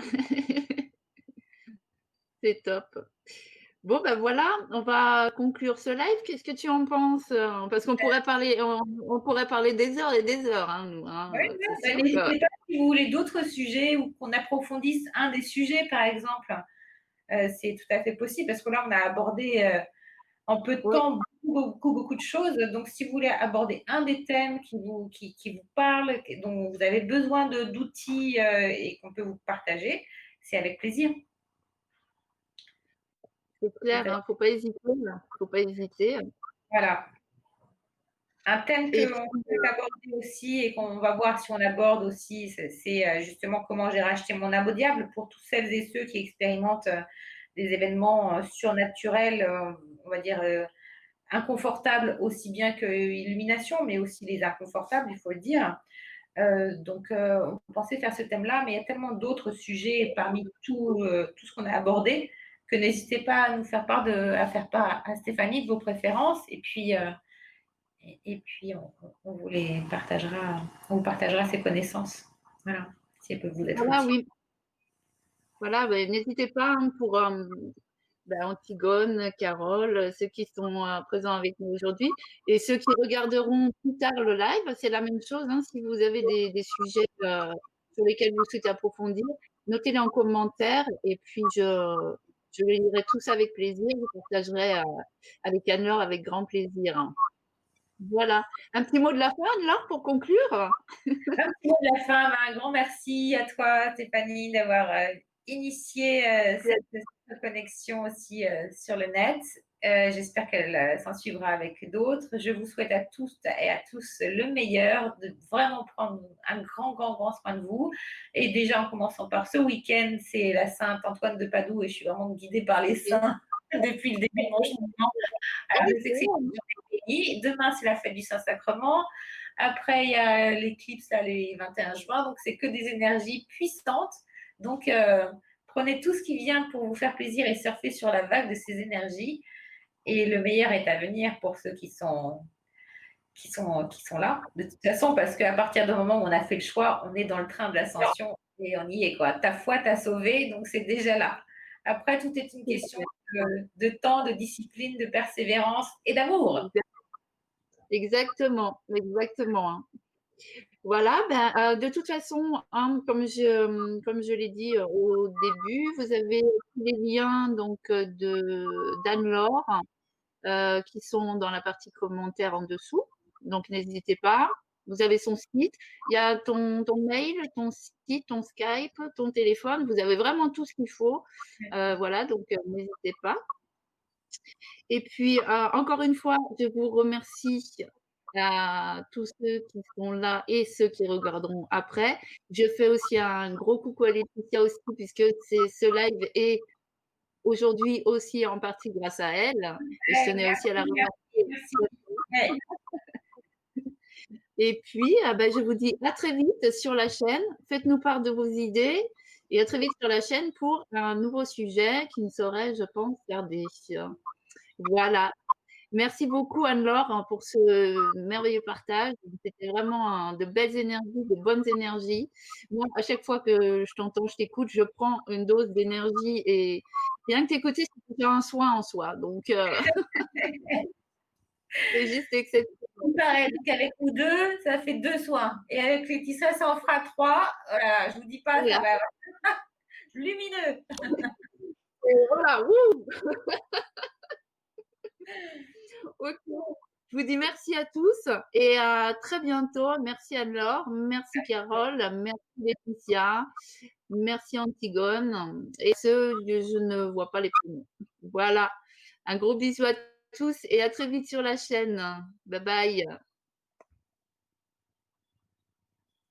C'est top. Bon, ben voilà, on va conclure ce live. Qu'est-ce que tu en penses? Parce qu'on pourrait parler, on pourrait parler des heures et des heures, hein, nous, Ouais, hein, c'est bah, sûr que. n'hésitez pas si vous voulez d'autres sujets ou qu'on approfondisse un des sujets, par exemple. C'est tout à fait possible parce que là, on a abordé en peu de Oui, temps beaucoup de choses. Donc, si vous voulez aborder un des thèmes qui vous parle, dont vous avez besoin d'outils et qu'on peut vous partager, c'est avec plaisir. c'est Tout clair, à fait. hein, faut pas hésiter, hein, faut pas hésiter. Voilà. Un thème Et qu'on puis, peut aborder aussi et qu'on va voir si on aborde aussi, c'est justement comment j'ai racheté mon âme au diable pour tous celles et ceux qui expérimentent des événements surnaturels, on va dire inconfortables aussi bien que illumination, mais aussi les inconfortables, il faut le dire. On pensait faire ce thème-là, mais il y a tellement d'autres sujets parmi tout ce qu'on a abordé que n'hésitez pas à nous faire part à faire part à Stéphanie de vos préférences et puis on vous les partagera, on vous partagera ses connaissances. Voilà, si elles peuvent vous être voilà, utiles. oui, voilà, ben, n'hésitez pas, hein, pour ben, Antigone, Carole, ceux qui sont présents avec nous aujourd'hui et ceux qui regarderont plus tard le live, c'est la même chose, hein, si vous avez des sujets sur lesquels vous souhaitez approfondir, notez-les en commentaire et puis je les lirai tous avec plaisir, je partagerai avec Anne-Laure avec grand plaisir, hein. Voilà. Un petit mot de la fin, Anne-Laure, pour conclure? Un petit mot de la fin, un grand merci à toi, Stéphanie, d'avoir initié cette connexion aussi sur le net. J'espère qu'elle s'en suivra avec d'autres. Je vous souhaite à tous et à tous le meilleur, de vraiment prendre un grand soin de vous. Et déjà, en commençant par ce week-end, c'est la Sainte Antoine de Padoue et je suis vraiment guidée par les saints depuis le début de mon cheminement. Alors, je sais que c'est une journée bénie. Demain, c'est la fête du Saint-Sacrement. Après, il y a l'éclipse, là, les 21 juin. Donc, c'est que des énergies puissantes. Donc, prenez tout ce qui vient pour vous faire plaisir et surfer sur la vague de ces énergies. Et le meilleur est à venir pour ceux qui sont là. De toute façon, parce qu'à partir du moment où on a fait le choix, on est dans le train de l'ascension et on y est, quoi. Ta foi t'a sauvé, donc c'est déjà là. Après, tout est une question de temps, de discipline, de persévérance et d'amour. Exactement, exactement, hein. Voilà, ben, de toute façon, hein, comme je l'ai dit, au début, vous avez tous les liens donc, de d'Anne-Laure, qui sont dans la partie commentaires en dessous, donc n'hésitez pas. Vous avez son site, il y a ton mail, ton site, ton Skype, ton téléphone, vous avez vraiment tout ce qu'il faut, voilà, donc n'hésitez pas. Et puis, encore une fois, je vous remercie à tous ceux qui sont là et ceux qui regarderont après. Je fais aussi un gros coucou à Laetitia aussi, puisque ce live est aujourd'hui aussi en partie grâce à elle. Et je tenais aussi à la remercier. Merci. Ouais. Et puis, ben, je vous dis à très vite sur la chaîne. Faites-nous part de vos idées et à très vite sur la chaîne pour un nouveau sujet qui ne saurait, je pense, tarder. Voilà. Merci beaucoup Anne-Laure, hein, pour ce merveilleux partage. C'était vraiment, de belles énergies, de bonnes énergies. Moi, à chaque fois que je t'entends, je t'écoute, je prends une dose d'énergie et rien que t'écouter, c'est déjà un soin en soi. Donc, c'est juste exceptionnel. Il paraît, donc avec nous 2, ça fait 2 soins et avec Laetitia, ça en fera 3. Voilà, je vous dis pas, ça Voilà, va lumineux. et voilà, wouh! OK. Je vous dis merci à tous et à très bientôt. Merci Anne-Laure, merci Carole, merci Laetitia, merci Antigone et ceux, je ne vois pas les prénoms. Voilà. Un gros bisou à tous et à très vite sur la chaîne. Bye bye.